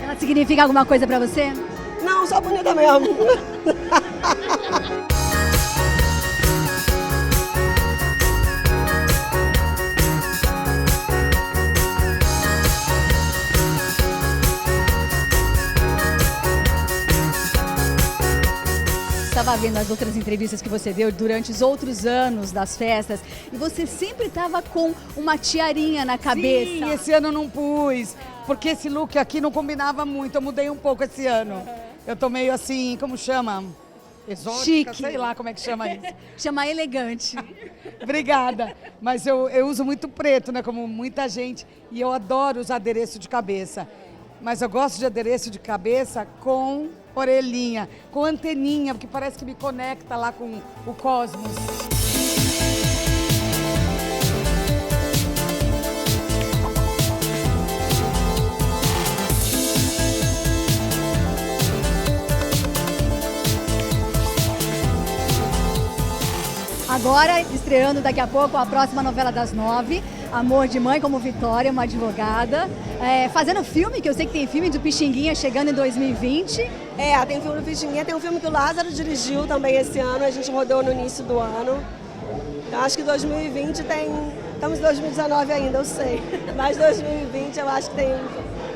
Ela significa alguma coisa pra você? Não, só bonita mesmo. Estava vendo as outras entrevistas que você deu durante os outros anos das festas e você sempre estava com uma tiarinha na cabeça. Sim, esse ano eu não pus, porque esse look aqui não combinava muito, eu mudei um pouco esse ano. Eu tô meio assim, como chama? Exótica, chique. Sei lá como é que chama isso. Chama elegante. Obrigada, mas eu uso muito preto, né, como muita gente, e eu adoro usar adereço de cabeça. Mas eu gosto de adereço de cabeça com orelhinha, com anteninha, porque parece que me conecta lá com o cosmos. Agora, estreando daqui a pouco a próxima novela das 9, Amor de Mãe como Vitória, uma advogada. Fazendo filme, que eu sei que tem filme do Pixinguinha chegando em 2020. Tem filme do Pixinguinha, tem um filme que o Lázaro dirigiu também esse ano, a gente rodou no início do ano. Eu acho que 2020 tem... Estamos em 2019 ainda, eu sei. Mas 2020 eu acho que tem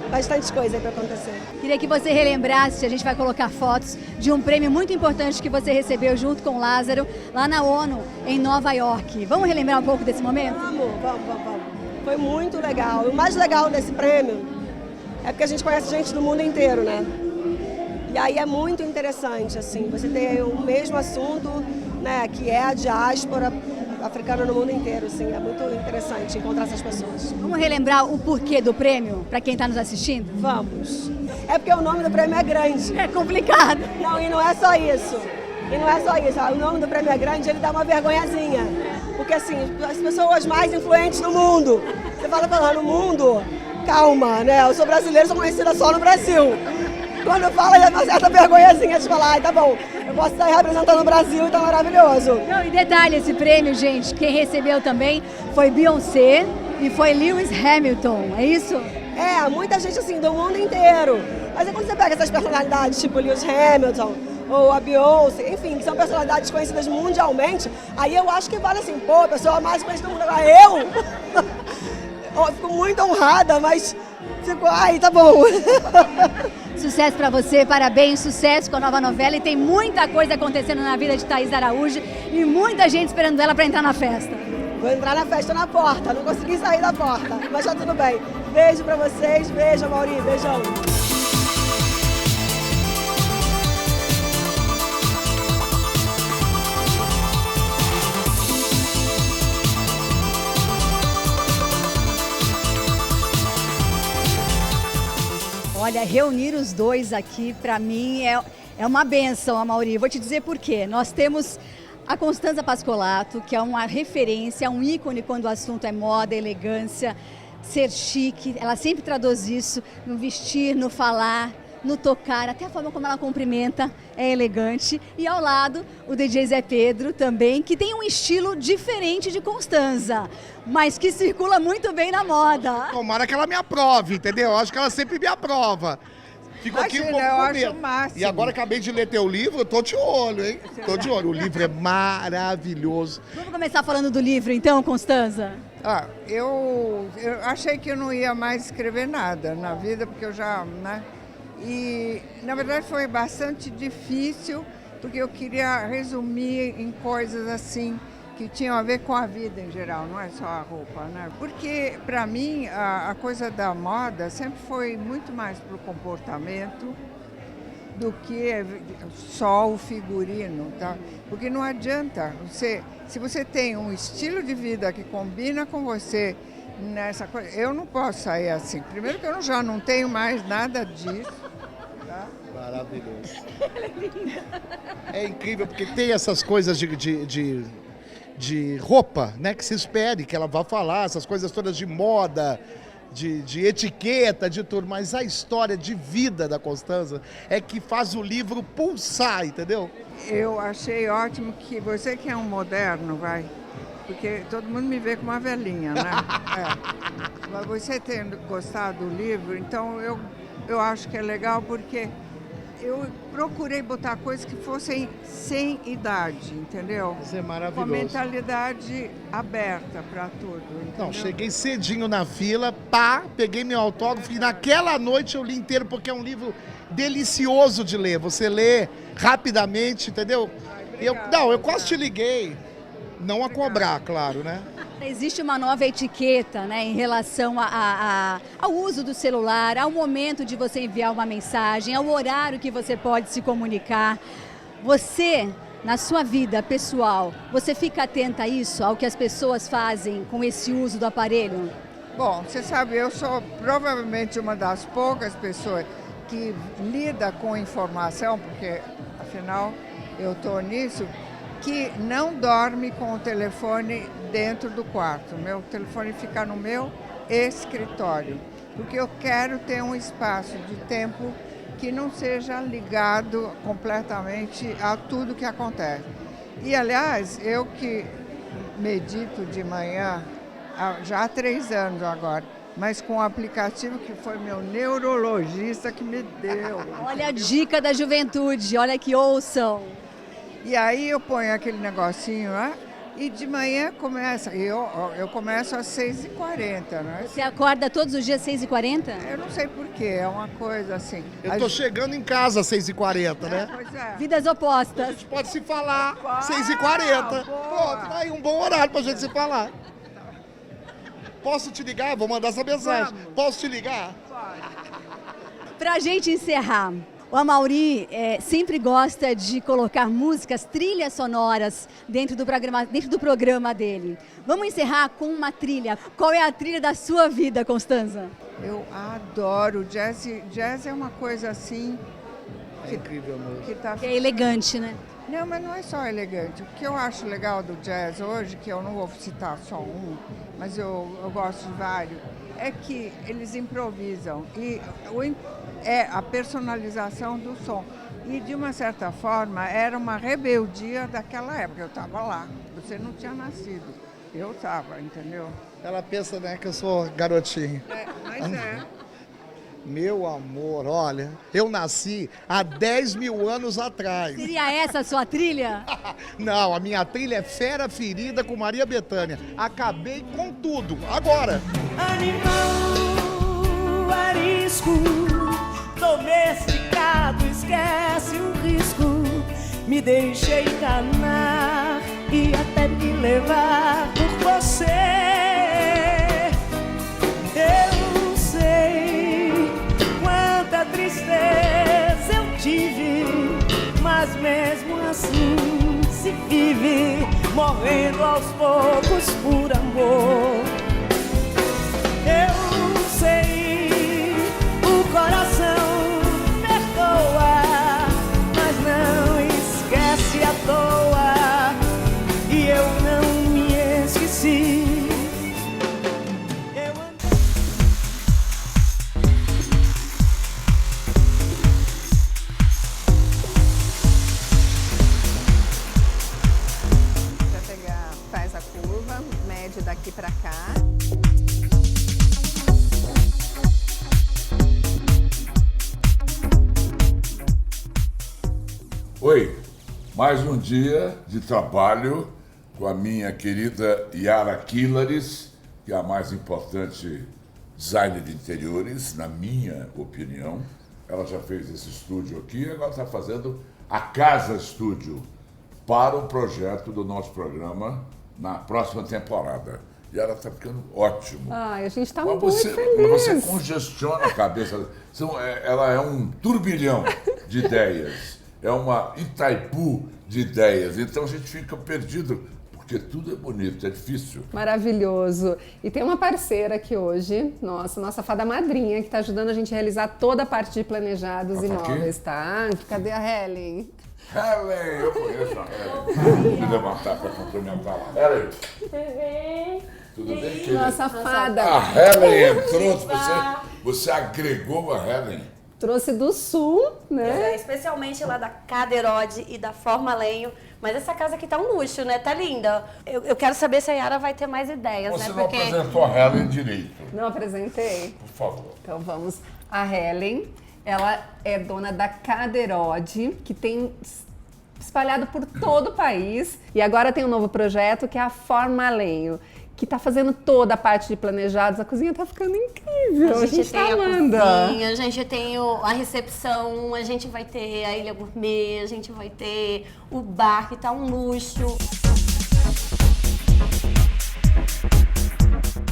bastante coisa aí para acontecer. Queria que você relembrasse, a gente vai colocar fotos de um prêmio muito importante que você recebeu junto com o Lázaro, lá na ONU, em Nova York. Vamos relembrar um pouco desse momento? Vamos. Foi muito legal. E o mais legal desse prêmio é porque a gente conhece gente do mundo inteiro, né? E aí é muito interessante, assim, você tem o mesmo assunto, né, que é a diáspora africana no mundo inteiro, assim, é muito interessante encontrar essas pessoas. Vamos relembrar o porquê do prêmio, para quem está nos assistindo? Vamos. É porque o nome do prêmio é grande. É complicado. Não, e não é só isso. O nome do prêmio é grande, ele dá uma vergonhazinha. Porque, assim, as pessoas mais influentes do mundo, você fala pra lá no mundo, calma, né? Eu sou brasileira, sou conhecida só no Brasil. Quando fala, já é uma certa vergonhazinha de falar, tá bom, eu posso estar representando o Brasil e tá maravilhoso. Não, e detalhe, esse prêmio, gente, quem recebeu também foi Beyoncé e foi Lewis Hamilton, é isso? Muita gente assim, do mundo inteiro. Mas aí quando você pega essas personalidades, tipo Lewis Hamilton, ou a Beyoncé, enfim, que são personalidades conhecidas mundialmente, aí eu acho que vale assim, pô, a pessoa mais conhecida do mundo, agora eu fico muito honrada, mas fico, tá bom. Sucesso pra você, parabéns, sucesso com a nova novela e tem muita coisa acontecendo na vida de Thaís Araújo e muita gente esperando ela pra entrar na festa. Vou entrar na festa na porta, não consegui sair da porta, mas tá tudo bem. Beijo pra vocês, beijo, Mauri, beijão. Olha, reunir os dois aqui, para mim, é uma benção, Amaury. Vou te dizer por quê. Nós temos a Constanza Pascolato, que é uma referência, um ícone quando o assunto é moda, elegância, ser chique. Ela sempre traduz isso no vestir, no falar, no tocar, até a forma como ela cumprimenta é elegante. E ao lado, o DJ Zé Pedro também, que tem um estilo diferente de Constanza, mas que circula muito bem na moda. Tomara que ela me aprove, entendeu? Eu acho que ela sempre me aprova. Fico aqui um pouco eu com acho medo. o máximo. E agora acabei de ler teu livro, eu tô de olho, hein? Tô de olho. O livro é maravilhoso. Vamos começar falando do livro então, Constanza? Eu achei que eu não ia mais escrever nada na vida, porque eu já, né? E, na verdade, foi bastante difícil, porque eu queria resumir em coisas assim, que tinham a ver com a vida em geral, não é só a roupa, né? Porque, para mim, a coisa da moda sempre foi muito mais para o comportamento do que só o figurino, tá? Porque não adianta, se você tem um estilo de vida que combina com você nessa coisa, eu não posso sair assim. Primeiro que eu já não tenho mais nada disso, tá? Maravilhoso. É incrível, porque tem essas coisas de roupa, né, que se espere que ela vá falar, essas coisas todas de moda, de etiqueta, de tudo, mas a história de vida da Constanza é que faz o livro pulsar, entendeu? Eu achei ótimo que você que é um moderno, porque todo mundo me vê como uma velhinha, né? Mas você tendo gostado do livro, então eu acho que é legal porque eu procurei botar coisas que fossem sem idade, entendeu? Isso é maravilhoso. Com a mentalidade aberta para tudo, entendeu? Não, cheguei cedinho na fila, peguei meu autógrafo e naquela noite eu li inteiro, porque é um livro delicioso de ler. Você lê rapidamente, entendeu? Eu quase te liguei. Não a cobrar, claro, né? Existe uma nova etiqueta, né, em relação ao uso do celular, ao momento de você enviar uma mensagem, ao horário que você pode se comunicar. Você, na sua vida pessoal, você fica atenta a isso, ao que as pessoas fazem com esse uso do aparelho? Bom, você sabe, eu sou provavelmente uma das poucas pessoas que lida com informação, porque afinal eu estou nisso, que não dorme com o telefone dentro do quarto. Meu telefone fica no meu escritório, porque eu quero ter um espaço de tempo que não seja ligado completamente a tudo que acontece. E, aliás, eu que medito de manhã, já há 3 anos agora, mas com um aplicativo que foi meu neurologista que me deu. Olha a dica da juventude, olha que ouçam. E aí eu ponho aquele negocinho lá e de manhã começa. Eu começo às 6h40, né? Você acorda todos os dias às 6h40? Eu não sei porquê, é uma coisa assim. Eu tô chegando em casa às 6h40, né? Pois é. Vidas opostas. A gente pode se falar 6h40. Pronto, tá aí um bom horário pra gente se falar. Posso te ligar? Vou mandar essa mensagem. Vamos. Posso te ligar? Pra gente encerrar, o Amaury sempre gosta de colocar músicas, trilhas sonoras dentro do programa dele. Vamos encerrar com uma trilha. Qual é a trilha da sua vida, Constanza? Eu adoro jazz. Jazz é uma coisa assim É incrível mesmo. que tá... Que é elegante, né? Não, mas não é só elegante. O que eu acho legal do jazz hoje, que eu não vou citar só um, mas eu gosto de vários, é que eles improvisam e é a personalização do som. E, de uma certa forma, era uma rebeldia daquela época. Eu estava lá, você não tinha nascido. Eu estava, entendeu? Ela pensa, né, que eu sou garotinho. Mas é. Meu amor, olha, eu nasci há 10 mil anos atrás. Seria essa a sua trilha? Não, a minha trilha é Fera Ferida com Maria Bethânia. Acabei com tudo, agora. Animal arisco, domesticado, esquece o risco. Me deixei enganar e até me levar por você. Eu sei quanta tristeza eu tive, mas mesmo assim se vive, morrendo aos poucos por amor. Eu sei, o coração perdoa, mas não esquece à toa, e eu não me esqueci. Mais um dia de trabalho com a minha querida Yara Quilares, que é a mais importante designer de interiores, na minha opinião. Ela já fez esse estúdio aqui e agora está fazendo a Casa Estúdio para o projeto do nosso programa na próxima temporada. E ela está ficando ótimo. Ai, a gente está Mas muito feliz. Você congestiona a cabeça. Ela é um turbilhão de ideias. É uma Itaipu de ideias. Então a gente fica perdido, porque tudo é bonito, é difícil. Maravilhoso. E tem uma parceira aqui hoje, nossa fada madrinha, que está ajudando a gente a realizar toda a parte de planejados imóveis, tá? Cadê a Helen? Helen, eu conheço a Helen. Vou me levantar para cumprimentar a Helen. Tudo bem, querida? Nossa fada. A Helen entrou, você agregou a Helen. Trouxe do sul, né? Especialmente lá da Caderode e da Forma Lenho. Mas essa casa aqui tá um luxo, né? Tá linda. Eu quero saber se a Yara vai ter mais ideias, Você né? não apresentou a Helen direito. Não apresentei? Por favor. Então vamos. A Helen, ela é dona da Caderode, que tem espalhado por todo o país. E agora tem um novo projeto que é a Forma Lenho, que tá fazendo toda a parte de planejados. A cozinha tá ficando incrível. A gente tá amando. A gente tem a recepção, a gente vai ter a Ilha Gourmet, a gente vai ter o bar, que tá um luxo.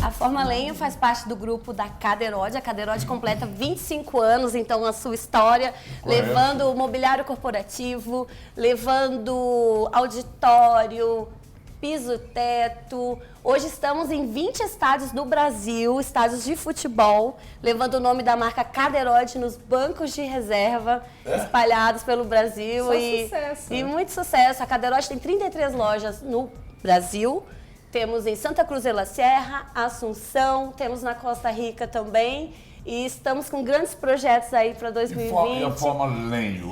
A Forma Lenho faz parte do grupo da Caderode. A Caderode completa 25 anos, então, a sua história, levando o mobiliário corporativo, levando auditório, piso-teto. Hoje estamos em 20 estádios do Brasil, estádios de futebol, levando o nome da marca Caderode nos bancos de reserva, espalhados pelo Brasil. Só sucesso. E muito sucesso. A Caderode tem 33 lojas no Brasil. Temos em Santa Cruz de la Sierra, Assunção, temos na Costa Rica também. E estamos com grandes projetos aí para 2020. E a Forma Lenho?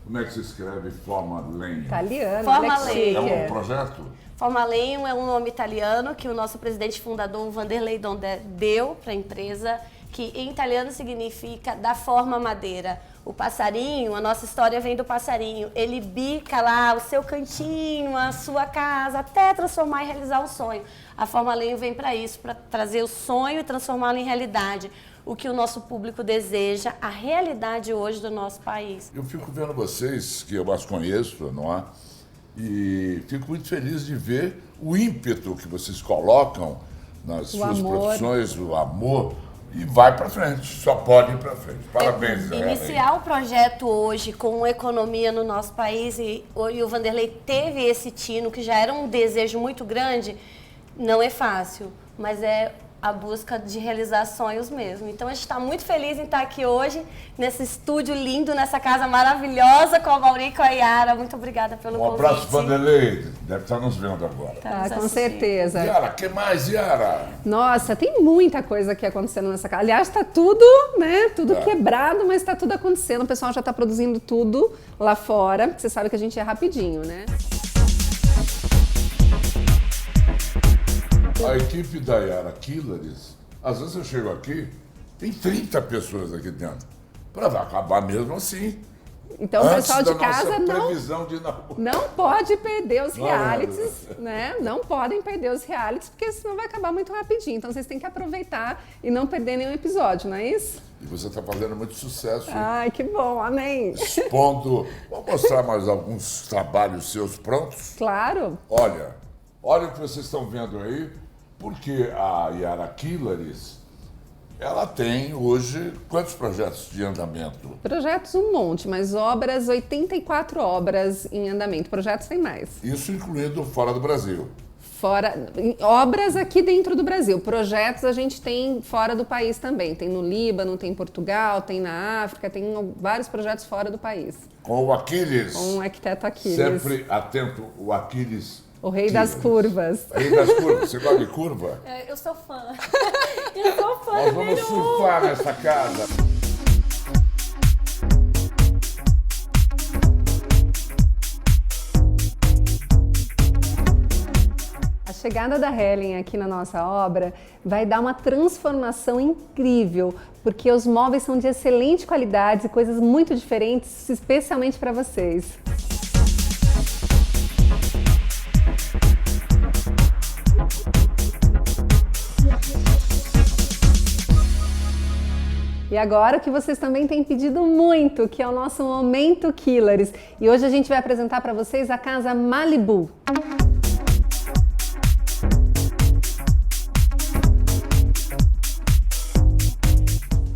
Como é que se escreve Forma Lenho? Italiano, Forma Lenho. É um projeto? Forma Lenho é um nome italiano que o nosso presidente fundador, Vanderlei Dondé, deu para a empresa, que em italiano significa da forma madeira. O passarinho, a nossa história vem do passarinho. Ele bica lá o seu cantinho, a sua casa, até transformar e realizar um sonho. A Forma Lenho vem para isso, para trazer o sonho e transformá-lo em realidade. O que o nosso público deseja, a realidade hoje do nosso país. Eu fico vendo vocês, que eu as conheço, não é? E fico muito feliz de ver o ímpeto que vocês colocam nas suas profissões, o amor, e vai para frente, só pode ir para frente. Parabéns, iniciar o projeto hoje com economia no nosso país, e o Vanderlei teve esse tino, que já era um desejo muito grande, não é fácil, mas é a busca de realizar sonhos mesmo. Então a gente está muito feliz em estar aqui hoje, nesse estúdio lindo, nessa casa maravilhosa com a Mauri e com a Yara. Muito obrigada pelo convite. Um abraço, Vanderlei. Deve estar nos vendo agora. Tá, com certeza. Yara, o que mais, Yara? Nossa, tem muita coisa aqui acontecendo nessa casa. Aliás, está tudo, né? Tudo quebrado, mas está tudo acontecendo. O pessoal já está produzindo tudo lá fora. Você sabe que a gente é rapidinho, né? A equipe da Yara Quilares, às vezes eu chego aqui, tem 30 pessoas aqui dentro. Para acabar mesmo assim. Então o pessoal de casa não pode perder os realities, né? Não podem perder os realities, porque senão vai acabar muito rapidinho. Então vocês têm que aproveitar e não perder nenhum episódio, não é isso? E você está fazendo muito sucesso. Ai, que bom, amém. Expondo. Vou mostrar mais alguns trabalhos seus prontos? Claro. Olha o que vocês estão vendo aí, porque a Yara Quilares, ela tem hoje quantos projetos de andamento? Projetos um monte, mas obras, 84 obras em andamento. Projetos tem mais. Isso incluindo fora do Brasil. Obras aqui dentro do Brasil. Projetos a gente tem fora do país também. Tem no Líbano, tem em Portugal, tem na África, tem vários projetos fora do país. Com o Aquiles. Com o arquiteto Aquiles. Sempre atento, o Aquiles. O rei das curvas. Rei das curvas. Você gosta de curva? Eu sou fã. Eu sou fã. Nós vamos surfar nessa casa. A chegada da Helen aqui na nossa obra vai dar uma transformação incrível, porque os móveis são de excelente qualidade e coisas muito diferentes, especialmente para vocês. E agora o que vocês também têm pedido muito, que é o nosso Momento Killers. E hoje a gente vai apresentar para vocês a Casa Malibu.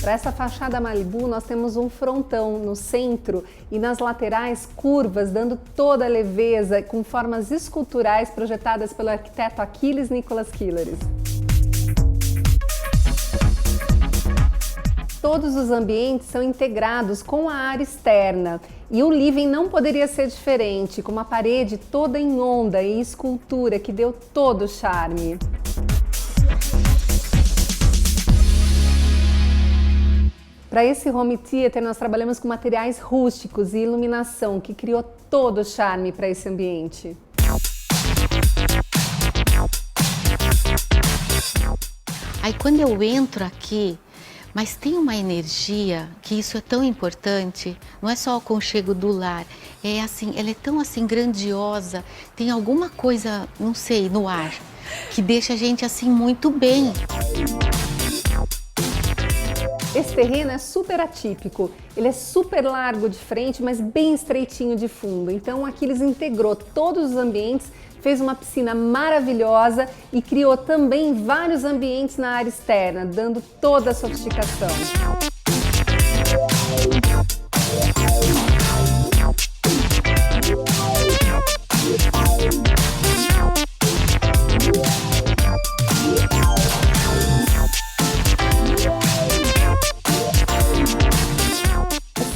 Para essa fachada Malibu, nós temos um frontão no centro e nas laterais curvas, dando toda a leveza, com formas esculturais projetadas pelo arquiteto Achilles Nicholas Killeres. Todos os ambientes são integrados com a área externa e o living não poderia ser diferente, com uma parede toda em onda e escultura que deu todo o charme. Para esse home theater, nós trabalhamos com materiais rústicos e iluminação, que criou todo o charme para esse ambiente. Aí quando eu entro aqui, mas tem uma energia, que isso é tão importante, não é só o aconchego do lar, é assim, ela é tão assim grandiosa, tem alguma coisa, não sei, no ar, que deixa a gente assim muito bem. Esse terreno é super atípico, ele é super largo de frente, mas bem estreitinho de fundo. Então aqui eles integrou todos os ambientes, fez uma piscina maravilhosa e criou também vários ambientes na área externa, dando toda a sofisticação.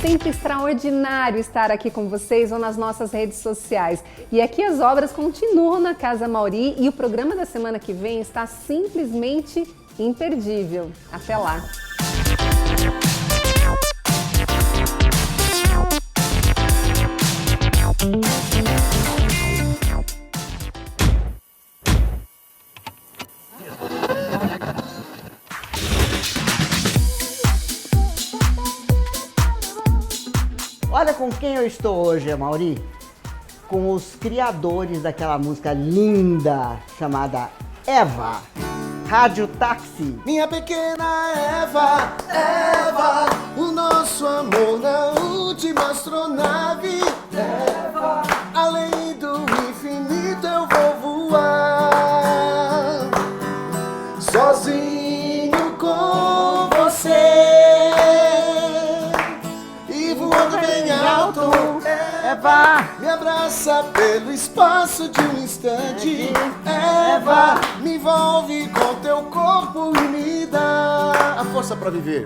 Sempre extraordinário estar aqui com vocês ou nas nossas redes sociais. E aqui as obras continuam na Casa Mauri e o programa da semana que vem está simplesmente imperdível. Até lá! Olha com quem eu estou hoje, Mauri. Com os criadores daquela música linda chamada Eva, Rádio Táxi. Minha pequena Eva, Eva, o nosso amor na última astronave. Eva, além do infinito eu vou voar, sozinho com você. Eva, me abraça pelo espaço de um instante. Eva, me envolve com teu corpo e me dá a força pra viver.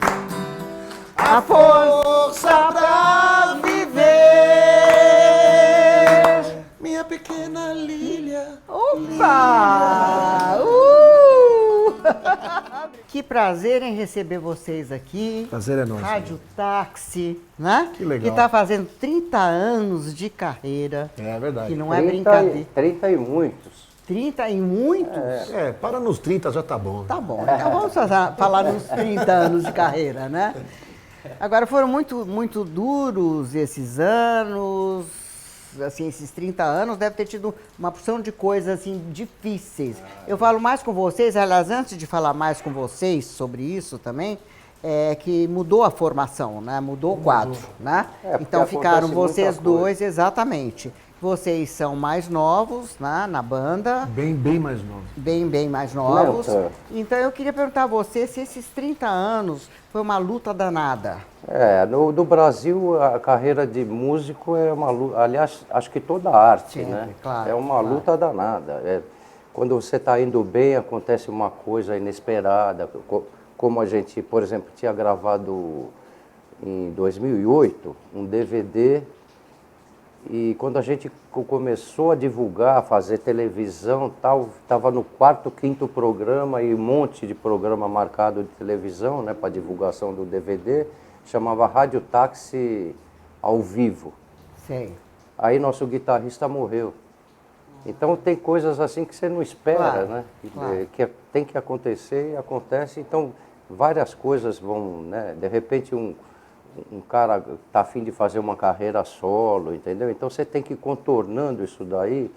A força pra viver. Minha pequena Lília. Opa! Que prazer em receber vocês aqui. Prazer é nosso. Rádio Táxi, né? Que legal. Que está fazendo 30 anos de carreira. É verdade. Que não é brincadeira. 30 e muitos. 30 e muitos? Para nos 30 já tá bom. Tá bom. Então vamos falar nos 30 anos de carreira, né? Agora foram muito duros esses anos. Assim, esses 30 anos deve ter tido uma porção de coisas assim difíceis. Eu falo mais com vocês, aliás, antes de falar mais com vocês sobre isso também, é que mudou a formação, né? Mudou o quadro, né? Então ficaram vocês dois, exatamente. Vocês são mais novos, né, na banda. Bem mais novos. Bem mais novos. Então eu queria perguntar a você se esses 30 anos foi uma luta danada. No Brasil a carreira de músico é uma luta, aliás, acho que toda arte, sempre, né? Claro, é uma luta danada. Quando você está indo bem, acontece uma coisa inesperada, como a gente, por exemplo, tinha gravado em 2008 um DVD. E quando a gente começou a divulgar, a fazer televisão, tal, estava no 4º, 5º programa e um monte de programa marcado de televisão, né, para divulgação do DVD, chamava Rádio Táxi ao vivo. Sei. Aí nosso guitarrista morreu. Então tem coisas assim que você não espera, né? Que tem que acontecer e acontece. Então várias coisas vão, né? De repente um cara está a fim de fazer uma carreira solo, entendeu? Então você tem que ir contornando isso daí,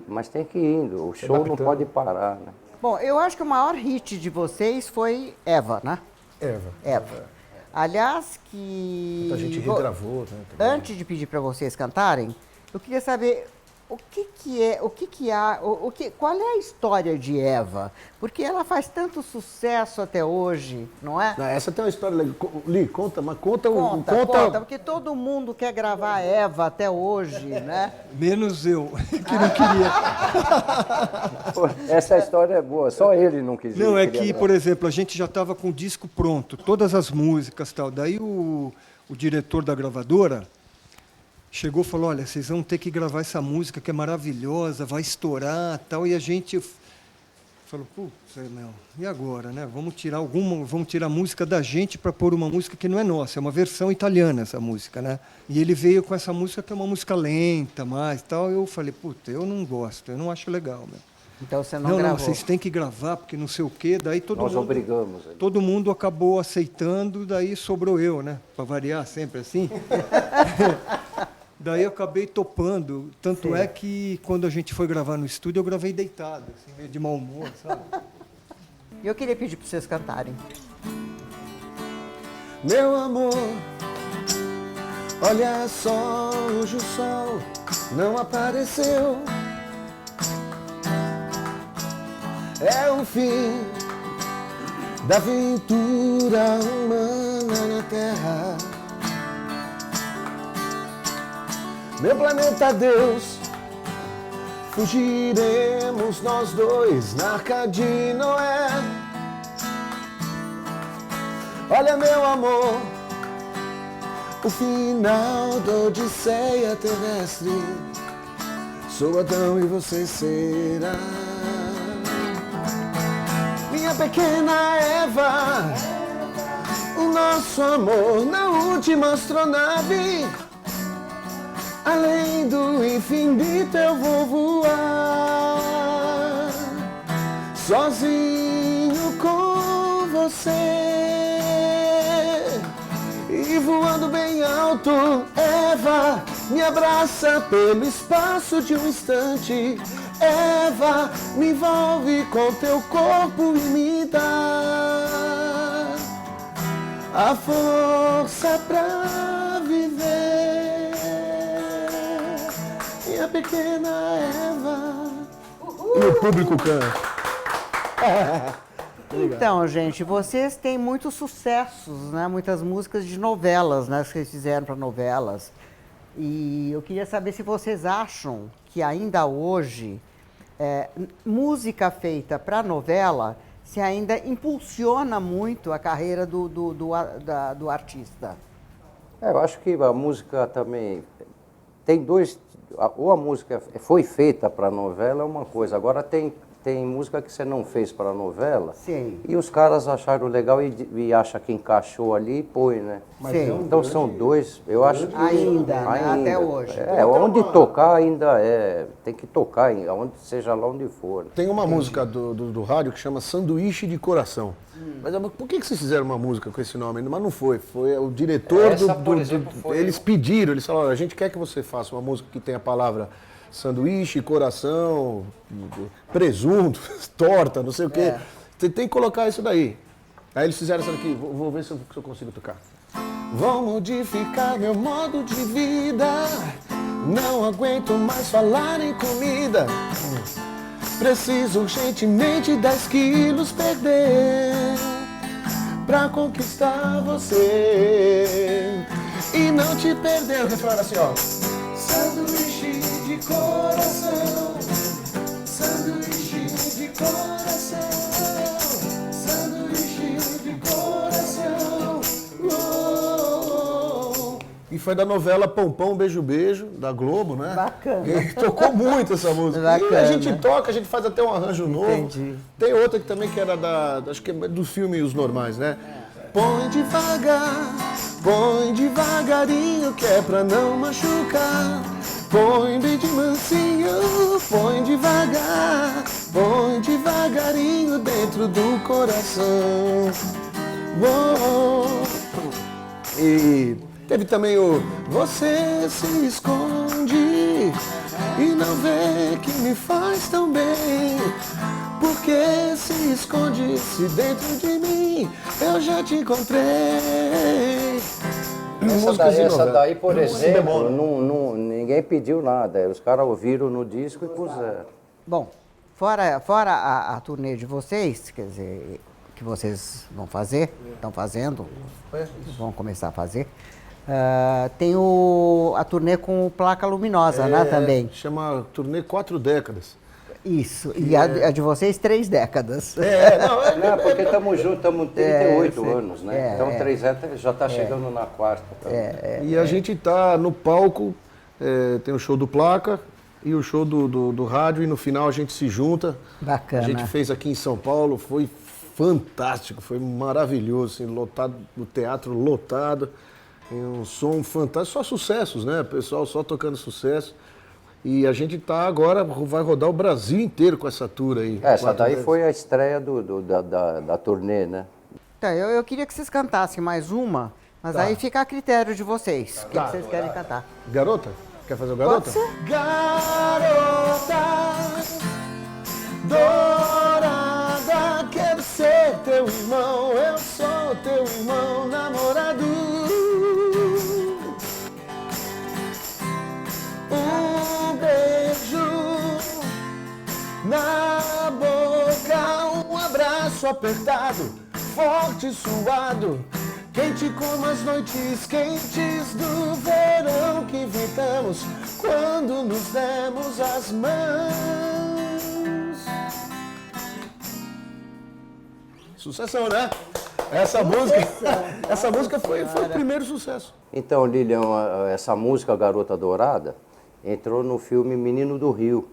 mas tem que ir indo, o show não pode parar, né? Bom, eu acho que o maior hit de vocês foi Eva, né? Eva. Aliás, que... Muita gente regravou, né? Antes de pedir para vocês cantarem, eu queria saber qual é a história de Eva? Porque ela faz tanto sucesso até hoje, não é? Não, essa tem uma história legal. Li, conta, mas conta. Conta, porque todo mundo quer gravar Eva até hoje, né? Menos eu, que não queria. Essa história é boa, só ele não quis. Não, é que, por exemplo, a gente já estava com o disco pronto, todas as músicas e tal. Daí o diretor da gravadora chegou e falou, olha, vocês vão ter que gravar essa música que é maravilhosa, vai estourar e tal. E a gente falou, putz, meu, e agora, né? Vamos tirar a música da gente para pôr uma música que não é nossa, é uma versão italiana essa música, né? E ele veio com essa música que é uma música lenta, mais e tal. Eu falei, puta, eu não gosto, eu não acho legal, meu. Então você não gravou? Não, vocês têm que gravar, porque não sei o quê. Daí nós obrigamos. Todo mundo acabou aceitando, daí sobrou eu, né? Para variar, sempre assim. Daí eu acabei topando. Tanto é que quando a gente foi gravar no estúdio, eu gravei deitado, assim, meio de mau humor, sabe? E eu queria pedir para vocês cantarem. Meu amor, olha só, hoje o sol não apareceu. É o fim da aventura humana na Terra. Meu planeta Deus, fugiremos nós dois na Arca de Noé. Olha, meu amor, o final da odisseia terrestre. Sou Adão e você será minha pequena Eva. O nosso amor na última astronave. Além do infinito eu vou voar, sozinho com você. E voando bem alto, Eva, me abraça pelo espaço de um instante. Eva, me envolve com teu corpo e me dá a força pra viver. Minha pequena Eva. Uhul. E o público canta. Então, gente, vocês têm muitos sucessos, né? Muitas músicas de novelas, né? Que vocês fizeram para novelas. E eu queria saber se vocês acham que ainda hoje música feita para novela se ainda impulsiona muito a carreira do artista. Eu acho que a música também tem dois. Ou a música foi feita para novela é uma coisa, agora tem música que você não fez para novela. Sim. E os caras acharam legal e acham que encaixou ali e põe, né? Sim. Então são dois, eu acho que... Ainda, até hoje. Onde tocar ainda tem que tocar, seja lá onde for. Tem uma música do rádio que chama Sanduíche de Coração. Mas por que vocês fizeram uma música com esse nome? Mas não foi. Foi o diretor eles pediram, eles falaram, a gente quer que você faça uma música que tenha a palavra sanduíche, coração, presunto, torta, não sei o quê. Você tem que colocar isso daí. Aí eles fizeram isso aqui, vou ver se eu consigo tocar. Vou modificar meu modo de vida, não aguento mais falar em comida. Preciso urgentemente 10 quilos perder pra conquistar você e não te perder. O refrão era assim, ó. Sanduíche de coração, sanduíche de coração, sanduíche de coração. Oh. E foi da novela Pão Pão, Beijo Beijo, da Globo, né? Bacana. E tocou muito essa música. Bacana. E a gente toca, a gente faz até um arranjo novo. Entendi. Tem outra que também que era acho que é do filme Os Normais, né? Põe devagarinho, que é pra não machucar. Põe bem de mansinho, põe devagarinho dentro do coração. E teve também o Você se esconde e não vê que me faz tão bem. Porque se esconde-se dentro de mim. mim, eu já te encontrei. Essa daí, por exemplo, ninguém pediu nada. Os caras ouviram no disco e puseram. Bom, fora a turnê de vocês, quer dizer, que vocês vão fazer, estão fazendo, vão começar a fazer, tem a turnê com Placa Luminosa, né, também. Chama turnê 4 décadas. Isso, e a de vocês 3 décadas. Não, porque estamos juntos, estamos 38 anos, né? Então 3 já está chegando na 4ª. E a gente está no palco, tem o show do Placa e o show do rádio, e no final a gente se junta. Bacana. A gente fez aqui em São Paulo, foi fantástico, foi maravilhoso, assim, lotado, o teatro lotado, um som fantástico, só sucessos, né? O pessoal só tocando sucesso. E a gente agora vai rodar o Brasil inteiro com essa tour aí. Essa daí foi a estreia da turnê, né? Tá, eu queria que vocês cantassem mais uma, mas aí fica a critério de vocês. O que vocês querem cantar? Garota? Quer fazer o Garota? Pode ser. Garota dourada, quero ser teu irmão, eu sou teu irmão namorado. Um beijo na boca, um abraço apertado, forte e suado, quente como as noites quentes do verão que inventamos quando nos demos as mãos. Sucessão, né? Essa música foi o primeiro sucesso. Então, Lilian, essa música Garota Dourada entrou no filme Menino do Rio.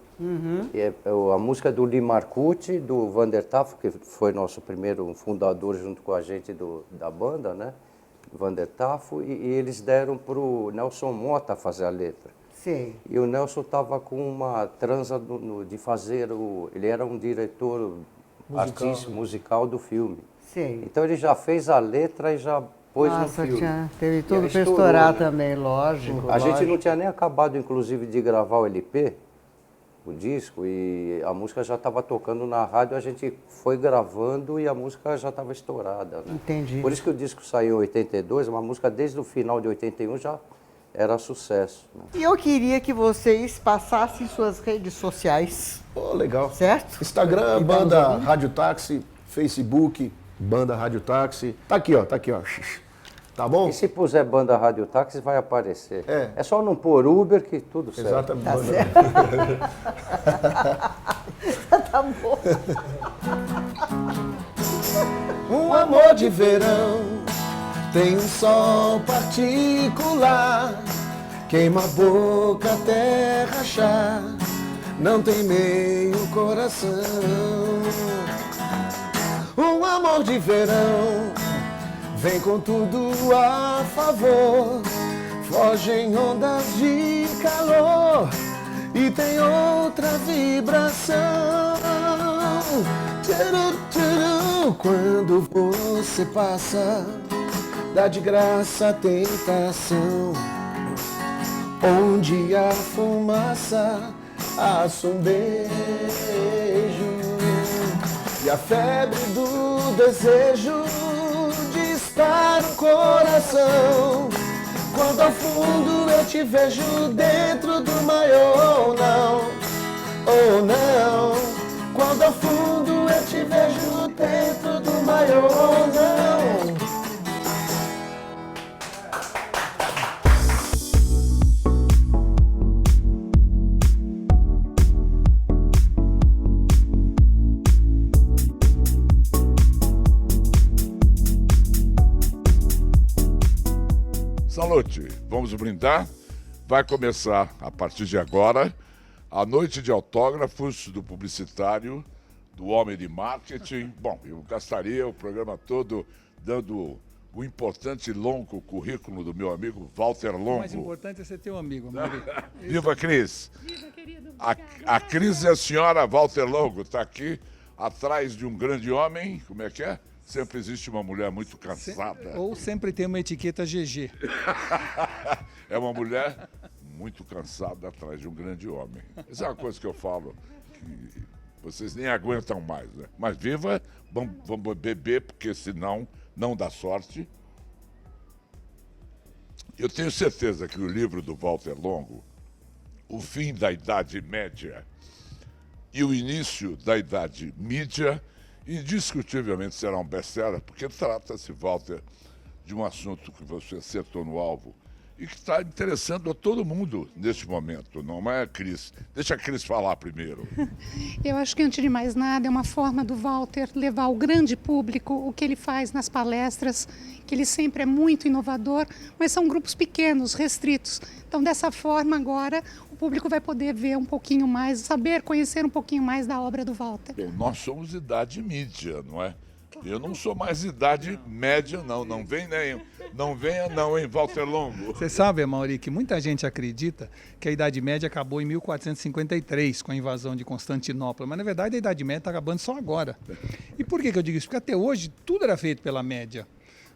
A música do Lee Marcucci, do Vander Tafo, que foi nosso primeiro fundador junto com a gente da banda, né? Vander Tafo, e eles deram para o Nelson Motta fazer a letra. Sim. E o Nelson estava com uma transa de fazer ele era um diretor musical do filme. Sim. Então ele já fez a letra e já pôs no filme. Teve tudo para estourar também, lógico. A gente não tinha nem acabado, inclusive, de gravar o LP, o disco, e a música já estava tocando na rádio, a gente foi gravando e a música já estava estourada. Né? Entendi. Por isso que o disco saiu em 82, uma música desde o final de 81 já era sucesso. Né? E eu queria que vocês passassem suas redes sociais. Legal. Certo? Instagram, Banda Rádio Táxi, Facebook, Banda Rádio Táxi. Tá aqui, ó. Tá bom? E se puser Banda Rádio Táxi, vai aparecer. É só não pôr Uber que tudo certo. Exatamente. Tá certo. Tá bom. Um amor de verão tem um sol particular, queima a boca até rachar, não tem meio coração. Um amor de verão vem com tudo a favor, foge em ondas de calor e tem outra vibração. Tcharu, tcharu, quando você passa, dá de graça a tentação, onde a fumaça assa um beijo e a febre do desejo está no coração. Quando ao fundo eu te vejo dentro do maior, ou não. Quando ao fundo eu te vejo dentro do maior, ou não. Salute, vamos brindar? Vai começar, a partir de agora, a noite de autógrafos do publicitário, do homem de marketing. Bom, eu gastaria o programa todo dando o importante e longo currículo do meu amigo Walter Longo. O mais importante é você ter um amigo, Mauri. Viva, Cris! Viva, querido! A Cris é a senhora Walter Longo, está aqui atrás de um grande homem, como é que é? Sempre existe uma mulher muito cansada. Ou sempre tem uma etiqueta GG. É uma mulher muito cansada atrás de um grande homem. Isso é uma coisa que eu falo, que Vocês nem aguentam mais, né? Mas viva, vamos beber, porque senão não dá sorte. Eu tenho certeza que o livro do Walter Longo, O Fim da Idade Média e o Início da Idade Mídia, indiscutivelmente será um best-seller, porque trata-se, Walter, de um assunto que você acertou no alvo e que está interessando a todo mundo neste momento, não é, Cris? Deixa a Cris falar primeiro. Eu acho que, antes de mais nada, é uma forma do Walter levar ao grande público o que ele faz nas palestras, que ele sempre é muito inovador, mas são grupos pequenos, restritos. Então, dessa forma, agora, o público vai poder ver um pouquinho mais, saber, conhecer um pouquinho mais da obra do Walter. Bom, nós somos idade mídia, não é? Eu não sou mais idade média, não. Não venha não, hein, Walter Longo. Você sabe, Amaury, que muita gente acredita que a Idade Média acabou em 1453, com a invasão de Constantinopla. Mas, na verdade, a Idade Média está acabando só agora. E por que eu digo isso? Porque até hoje tudo era feito pela média.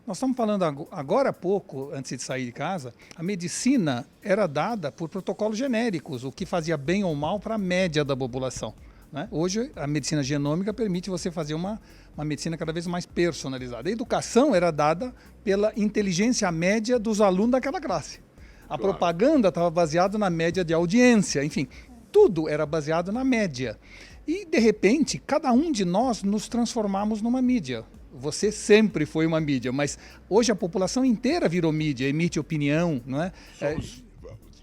Nós estamos falando agora há pouco, antes de sair de casa, a medicina era dada por protocolos genéricos, o que fazia bem ou mal para a média da população. Né? Hoje, a medicina genômica permite você fazer uma medicina cada vez mais personalizada. A educação era dada pela inteligência média dos alunos daquela classe. A propaganda estava baseada na média de audiência, enfim, tudo era baseado na média. E, de repente, cada um de nós nos transformamos numa mídia. Você sempre foi uma mídia, mas hoje a população inteira virou mídia, emite opinião, não é?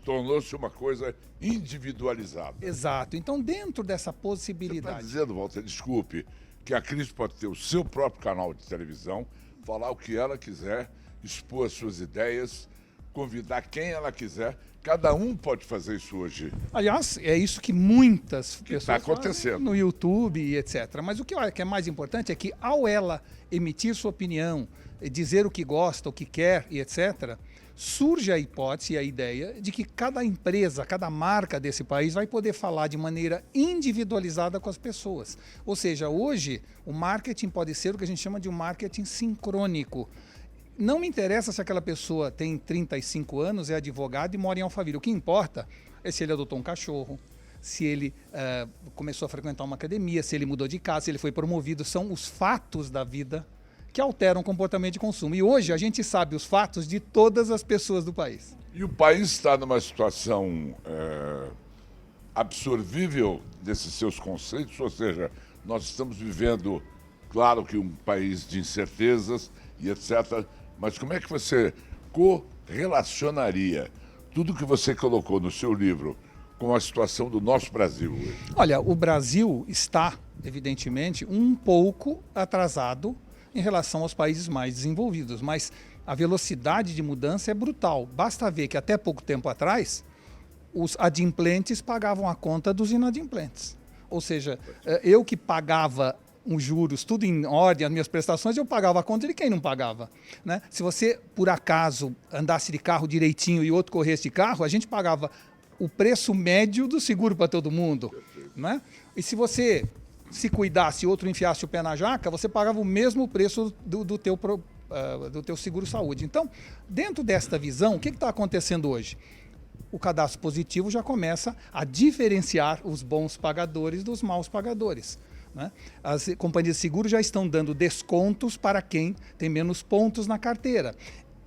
Tornou-se uma coisa individualizada. Exato. Então, dentro dessa possibilidade... Você está dizendo, Walter, desculpe, que a Cris pode ter o seu próprio canal de televisão, falar o que ela quiser, expor as suas ideias, convidar quem ela quiser. Cada um pode fazer isso hoje. Aliás, é isso que muitas pessoas está acontecendo fazem no YouTube e etc. Mas o que é mais importante é que, ao ela emitir sua opinião, dizer o que gosta, o que quer e etc., surge a hipótese e a ideia de que cada empresa, cada marca desse país vai poder falar de maneira individualizada com as pessoas. Ou seja, hoje o marketing pode ser o que a gente chama de um marketing sincrônico. Não me interessa se aquela pessoa tem 35 anos, é advogado e mora em Alphaville. O que importa é se ele adotou um cachorro, se ele começou a frequentar uma academia, se ele mudou de casa, se ele foi promovido. São os fatos da vida que alteram o comportamento de consumo. E hoje a gente sabe os fatos de todas as pessoas do país. E o país está numa situação absorvível desses seus conceitos, ou seja, nós estamos vivendo, claro que um país de incertezas e etc., mas como é que você correlacionaria tudo que você colocou no seu livro com a situação do nosso Brasil hoje? Olha, o Brasil está, evidentemente, um pouco atrasado em relação aos países mais desenvolvidos, mas a velocidade de mudança é brutal. Basta ver que até pouco tempo atrás, os adimplentes pagavam a conta dos inadimplentes. Ou seja, eu que pagava os juros, tudo em ordem, as minhas prestações, eu pagava a conta de quem não pagava. Né? Se você, por acaso, andasse de carro direitinho e outro corresse de carro, a gente pagava o preço médio do seguro para todo mundo. Né? E se você se cuidasse e outro enfiasse o pé na jaca, você pagava o mesmo preço do teu seguro-saúde. Então, dentro desta visão, o que está acontecendo hoje? O cadastro positivo já começa a diferenciar os bons pagadores dos maus pagadores. Né? As companhias de seguro já estão dando descontos para quem tem menos pontos na carteira.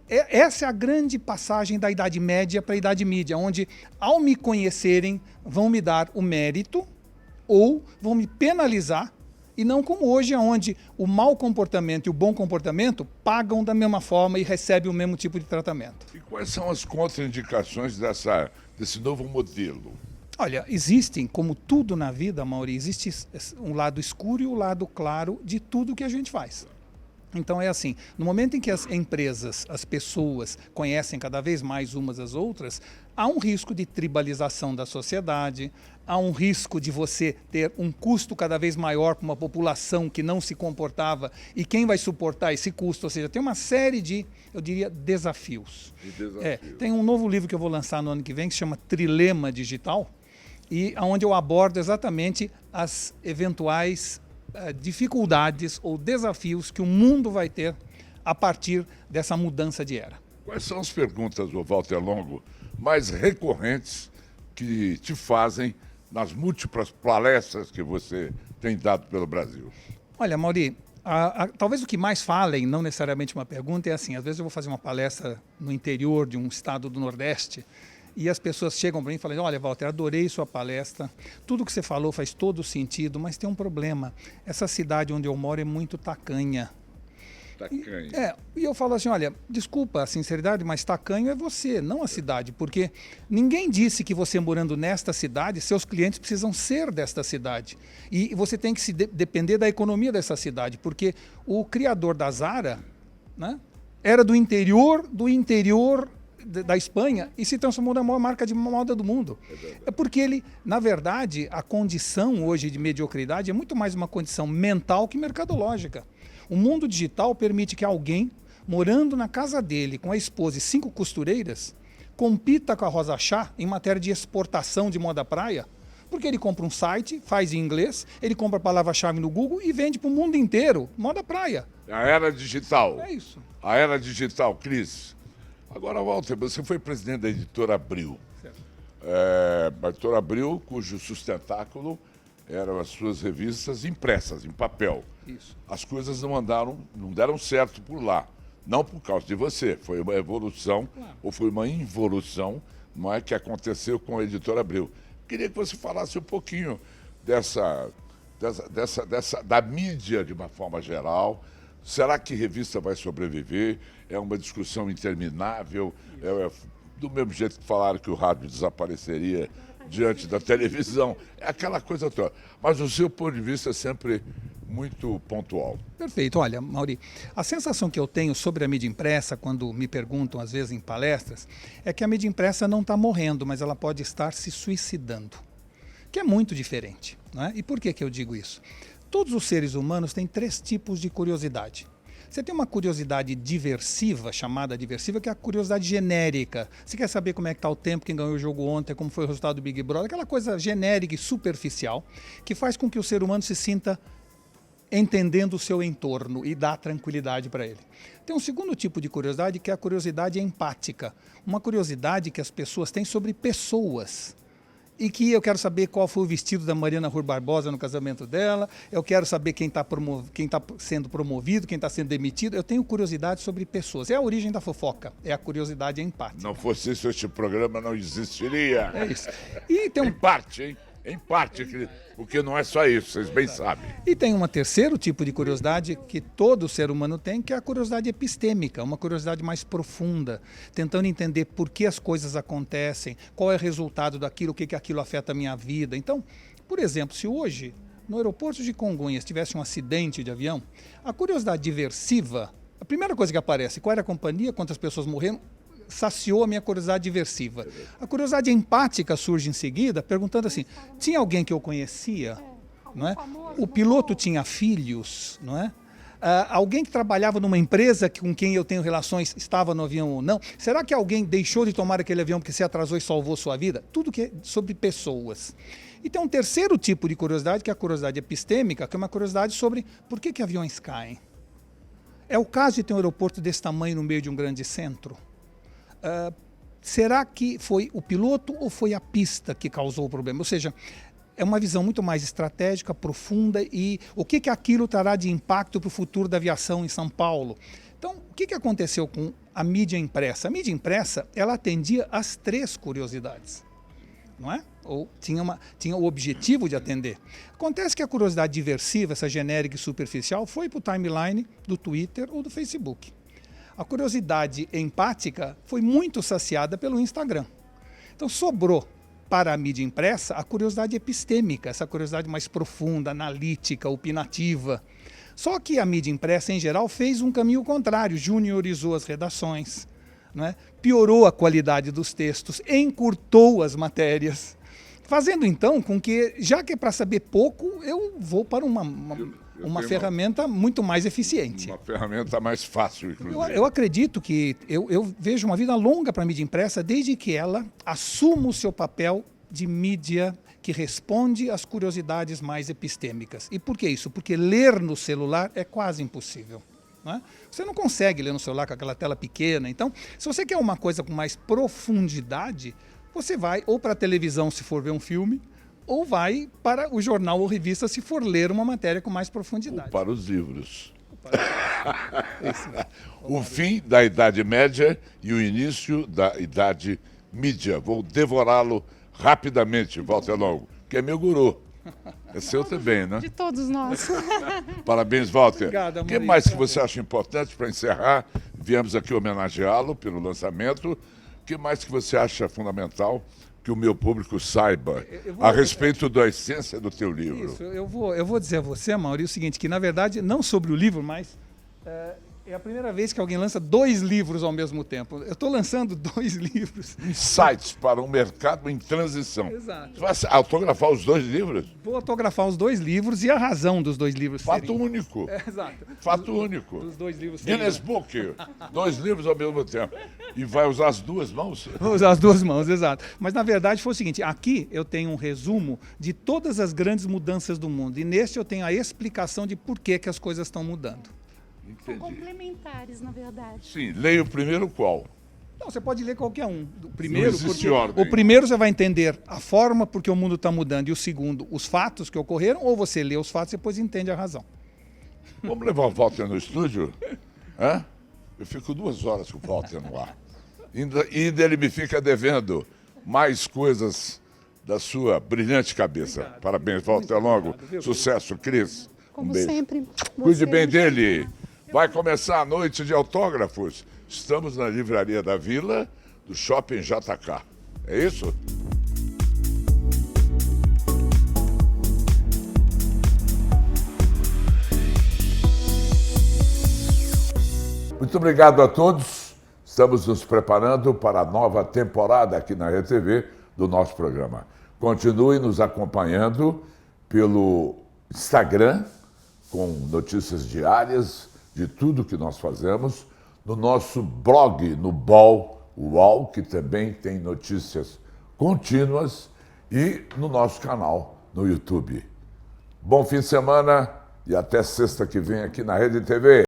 Essa é a grande passagem da Idade Média para a Idade Mídia, onde, ao me conhecerem, vão me dar o mérito ou vão me penalizar, e não como hoje, onde o mau comportamento e o bom comportamento pagam da mesma forma e recebem o mesmo tipo de tratamento. E quais são as contraindicações desse novo modelo? Olha, existem, como tudo na vida, Amaury, existe um lado escuro e um lado claro de tudo que a gente faz. Então é assim, no momento em que as empresas, as pessoas conhecem cada vez mais umas às outras, há um risco de tribalização da sociedade, há um risco de você ter um custo cada vez maior para uma população que não se comportava, e quem vai suportar esse custo? Ou seja, tem uma série de, eu diria, desafios. Tem um novo livro que eu vou lançar no ano que vem, que se chama Trilema Digital, e onde eu abordo exatamente as eventuais dificuldades ou desafios que o mundo vai ter a partir dessa mudança de era. Quais são as perguntas, Walter Longo, mais recorrentes que te fazem nas múltiplas palestras que você tem dado pelo Brasil? Olha, Mauri, talvez o que mais falem, não necessariamente uma pergunta, é assim, às vezes eu vou fazer uma palestra no interior de um estado do Nordeste e as pessoas chegam para mim e falam, olha, Walter, adorei sua palestra, tudo que você falou faz todo sentido, mas tem um problema, essa cidade onde eu moro é muito tacanha. Tacanha. E eu falo assim, olha, desculpa a sinceridade, mas tacanho é você, não a cidade, porque ninguém disse que você morando nesta cidade, seus clientes precisam ser desta cidade. E você tem que se depender da economia dessa cidade, porque o criador da Zara, né, era do interior da Espanha e se transformou na maior marca de moda do mundo. É porque ele, na verdade, a condição hoje de mediocridade é muito mais uma condição mental que mercadológica. O mundo digital permite que alguém, morando na casa dele com a esposa e 5 costureiras, compita com a Rosa Chá em matéria de exportação de moda praia, porque ele compra um site, faz em inglês, ele compra a palavra-chave no Google e vende para o mundo inteiro, moda praia. A era digital. É isso. A era digital, Cris. Agora, Walter, você foi presidente da Editora Abril. A Editora Abril, cujo sustentáculo eram as suas revistas impressas, em papel. Isso. As coisas não deram certo por lá. Não por causa de você. Foi uma evolução, ou foi uma involução, não é, que aconteceu com a Editora Abril. Queria que você falasse um pouquinho da mídia de uma forma geral. Será que revista vai sobreviver? É uma discussão interminável. Do mesmo jeito que falaram que o rádio desapareceria diante da televisão. É aquela coisa toda. Mas o seu ponto de vista é sempre muito pontual. Perfeito. Olha, Mauri, a sensação que eu tenho sobre a mídia impressa, quando me perguntam, às vezes, em palestras, é que a mídia impressa não está morrendo, mas ela pode estar se suicidando, que é muito diferente. Não é? E por que eu digo isso? Todos os seres humanos têm 3 tipos de curiosidade. Você tem uma curiosidade diversiva, chamada diversiva, que é a curiosidade genérica. Você quer saber como é que está o tempo, quem ganhou o jogo ontem, como foi o resultado do Big Brother, aquela coisa genérica e superficial, que faz com que o ser humano se sinta entendendo o seu entorno e dá tranquilidade para ele. Tem um segundo tipo de curiosidade, que é a curiosidade empática. Uma curiosidade que as pessoas têm sobre pessoas. E que eu quero saber qual foi o vestido da Mariana Rui Barbosa no casamento dela, eu quero saber quem está sendo promovido, quem está sendo demitido. Eu tenho curiosidade sobre pessoas. É a origem da fofoca, é a curiosidade empática. Não fosse isso, este programa não existiria. É isso. E tem Em parte, hein? Em parte, porque não é só isso, vocês bem sabem. E tem um terceiro tipo de curiosidade que todo ser humano tem, que é a curiosidade epistêmica, uma curiosidade mais profunda, tentando entender por que as coisas acontecem, qual é o resultado daquilo, o que aquilo afeta a minha vida. Então, por exemplo, se hoje, no aeroporto de Congonhas, tivesse um acidente de avião, a curiosidade diversiva, a primeira coisa que aparece, qual era a companhia, quantas pessoas morreram, saciou a minha curiosidade diversiva. A curiosidade empática surge em seguida, perguntando assim, tinha alguém que eu conhecia? Não é? O piloto tinha filhos? Não é? Alguém que trabalhava numa empresa com quem eu tenho relações estava no avião ou não? Será que alguém deixou de tomar aquele avião porque se atrasou e salvou sua vida? Tudo que é sobre pessoas. E tem um terceiro tipo de curiosidade, que é a curiosidade epistêmica, que é uma curiosidade sobre por que aviões caem. É o caso de ter um aeroporto desse tamanho no meio de um grande centro? Será que foi o piloto ou foi a pista que causou o problema? Ou seja, é uma visão muito mais estratégica, profunda e o que aquilo trará de impacto para o futuro da aviação em São Paulo. Então, o que aconteceu com a mídia impressa? A mídia impressa, ela atendia às 3 curiosidades, não é? Ou tinha o objetivo de atender. Acontece que a curiosidade diversiva, essa genérica e superficial, foi para o timeline do Twitter ou do Facebook. A curiosidade empática foi muito saciada pelo Instagram. Então sobrou para a mídia impressa a curiosidade epistêmica, essa curiosidade mais profunda, analítica, opinativa. Só que a mídia impressa, em geral, fez um caminho contrário, juniorizou as redações, né? Piorou a qualidade dos textos, encurtou as matérias, fazendo então com que, já que é para saber pouco, eu vou para uma ferramenta muito mais eficiente. Uma ferramenta mais fácil, inclusive. Eu acredito que eu vejo uma vida longa para a mídia impressa desde que ela assuma o seu papel de mídia que responde às curiosidades mais epistêmicas. E por que isso? Porque ler no celular é quase impossível. Não é? Você não consegue ler no celular com aquela tela pequena. Então, se você quer uma coisa com mais profundidade, você vai ou para a televisão se for ver um filme, ou vai para o jornal ou revista se for ler uma matéria com mais profundidade. Ou para os livros. O fim da Idade Média e o início da Idade Mídia. Vou devorá-lo rapidamente, Walter Longo, que é meu guru. É seu também, né? De todos nós. Parabéns, Walter. Obrigado, O que Amorim. mais que você acha importante para encerrar? Viemos aqui homenageá-lo pelo lançamento. O que mais que você acha fundamental que o meu público saiba a respeito da essência do teu livro? Isso, eu vou dizer a você, Mauri, o seguinte, que na verdade, não sobre o livro, mas é a primeira vez que alguém lança 2 livros ao mesmo tempo. Eu estou lançando 2 livros. Insights para um mercado em transição. Exato. Você vai autografar os 2 livros? Vou autografar os 2 livros e a razão dos 2 livros Fato serem. único. Exato. Fato único. Dos 2 livros serem. Guinness Book. 2 livros ao mesmo tempo. E vai usar as 2 mãos? Vou usar as 2 mãos, exato. Mas na verdade foi o seguinte, aqui eu tenho um resumo de todas as grandes mudanças do mundo. E neste eu tenho a explicação de por que as coisas estão mudando. São complementares, na verdade. Sim, leia o primeiro qual? Não, você pode ler qualquer um. O primeiro, Não existe porque ordem. o primeiro você vai entender a forma porque o mundo está mudando, e o segundo, os fatos que ocorreram, ou você lê os fatos e depois entende a razão. Vamos levar o Walter no estúdio? Hã? Eu fico 2 horas com o Walter no ar. Ainda ele me fica devendo mais coisas da sua brilhante cabeça. Obrigado. Parabéns, Walter Longo. Sucesso, Cris. Como beijo. sempre. Cuide bem dele. Vai começar a noite de autógrafos. Estamos na Livraria da Vila, do Shopping JK. É isso? Muito obrigado a todos. Estamos nos preparando para a nova temporada aqui na RTV do nosso programa. Continue nos acompanhando pelo Instagram, com notícias diárias de tudo que nós fazemos, no nosso blog, no UOL, que também tem notícias contínuas, e no nosso canal no YouTube. Bom fim de semana e até sexta que vem aqui na Rede TV.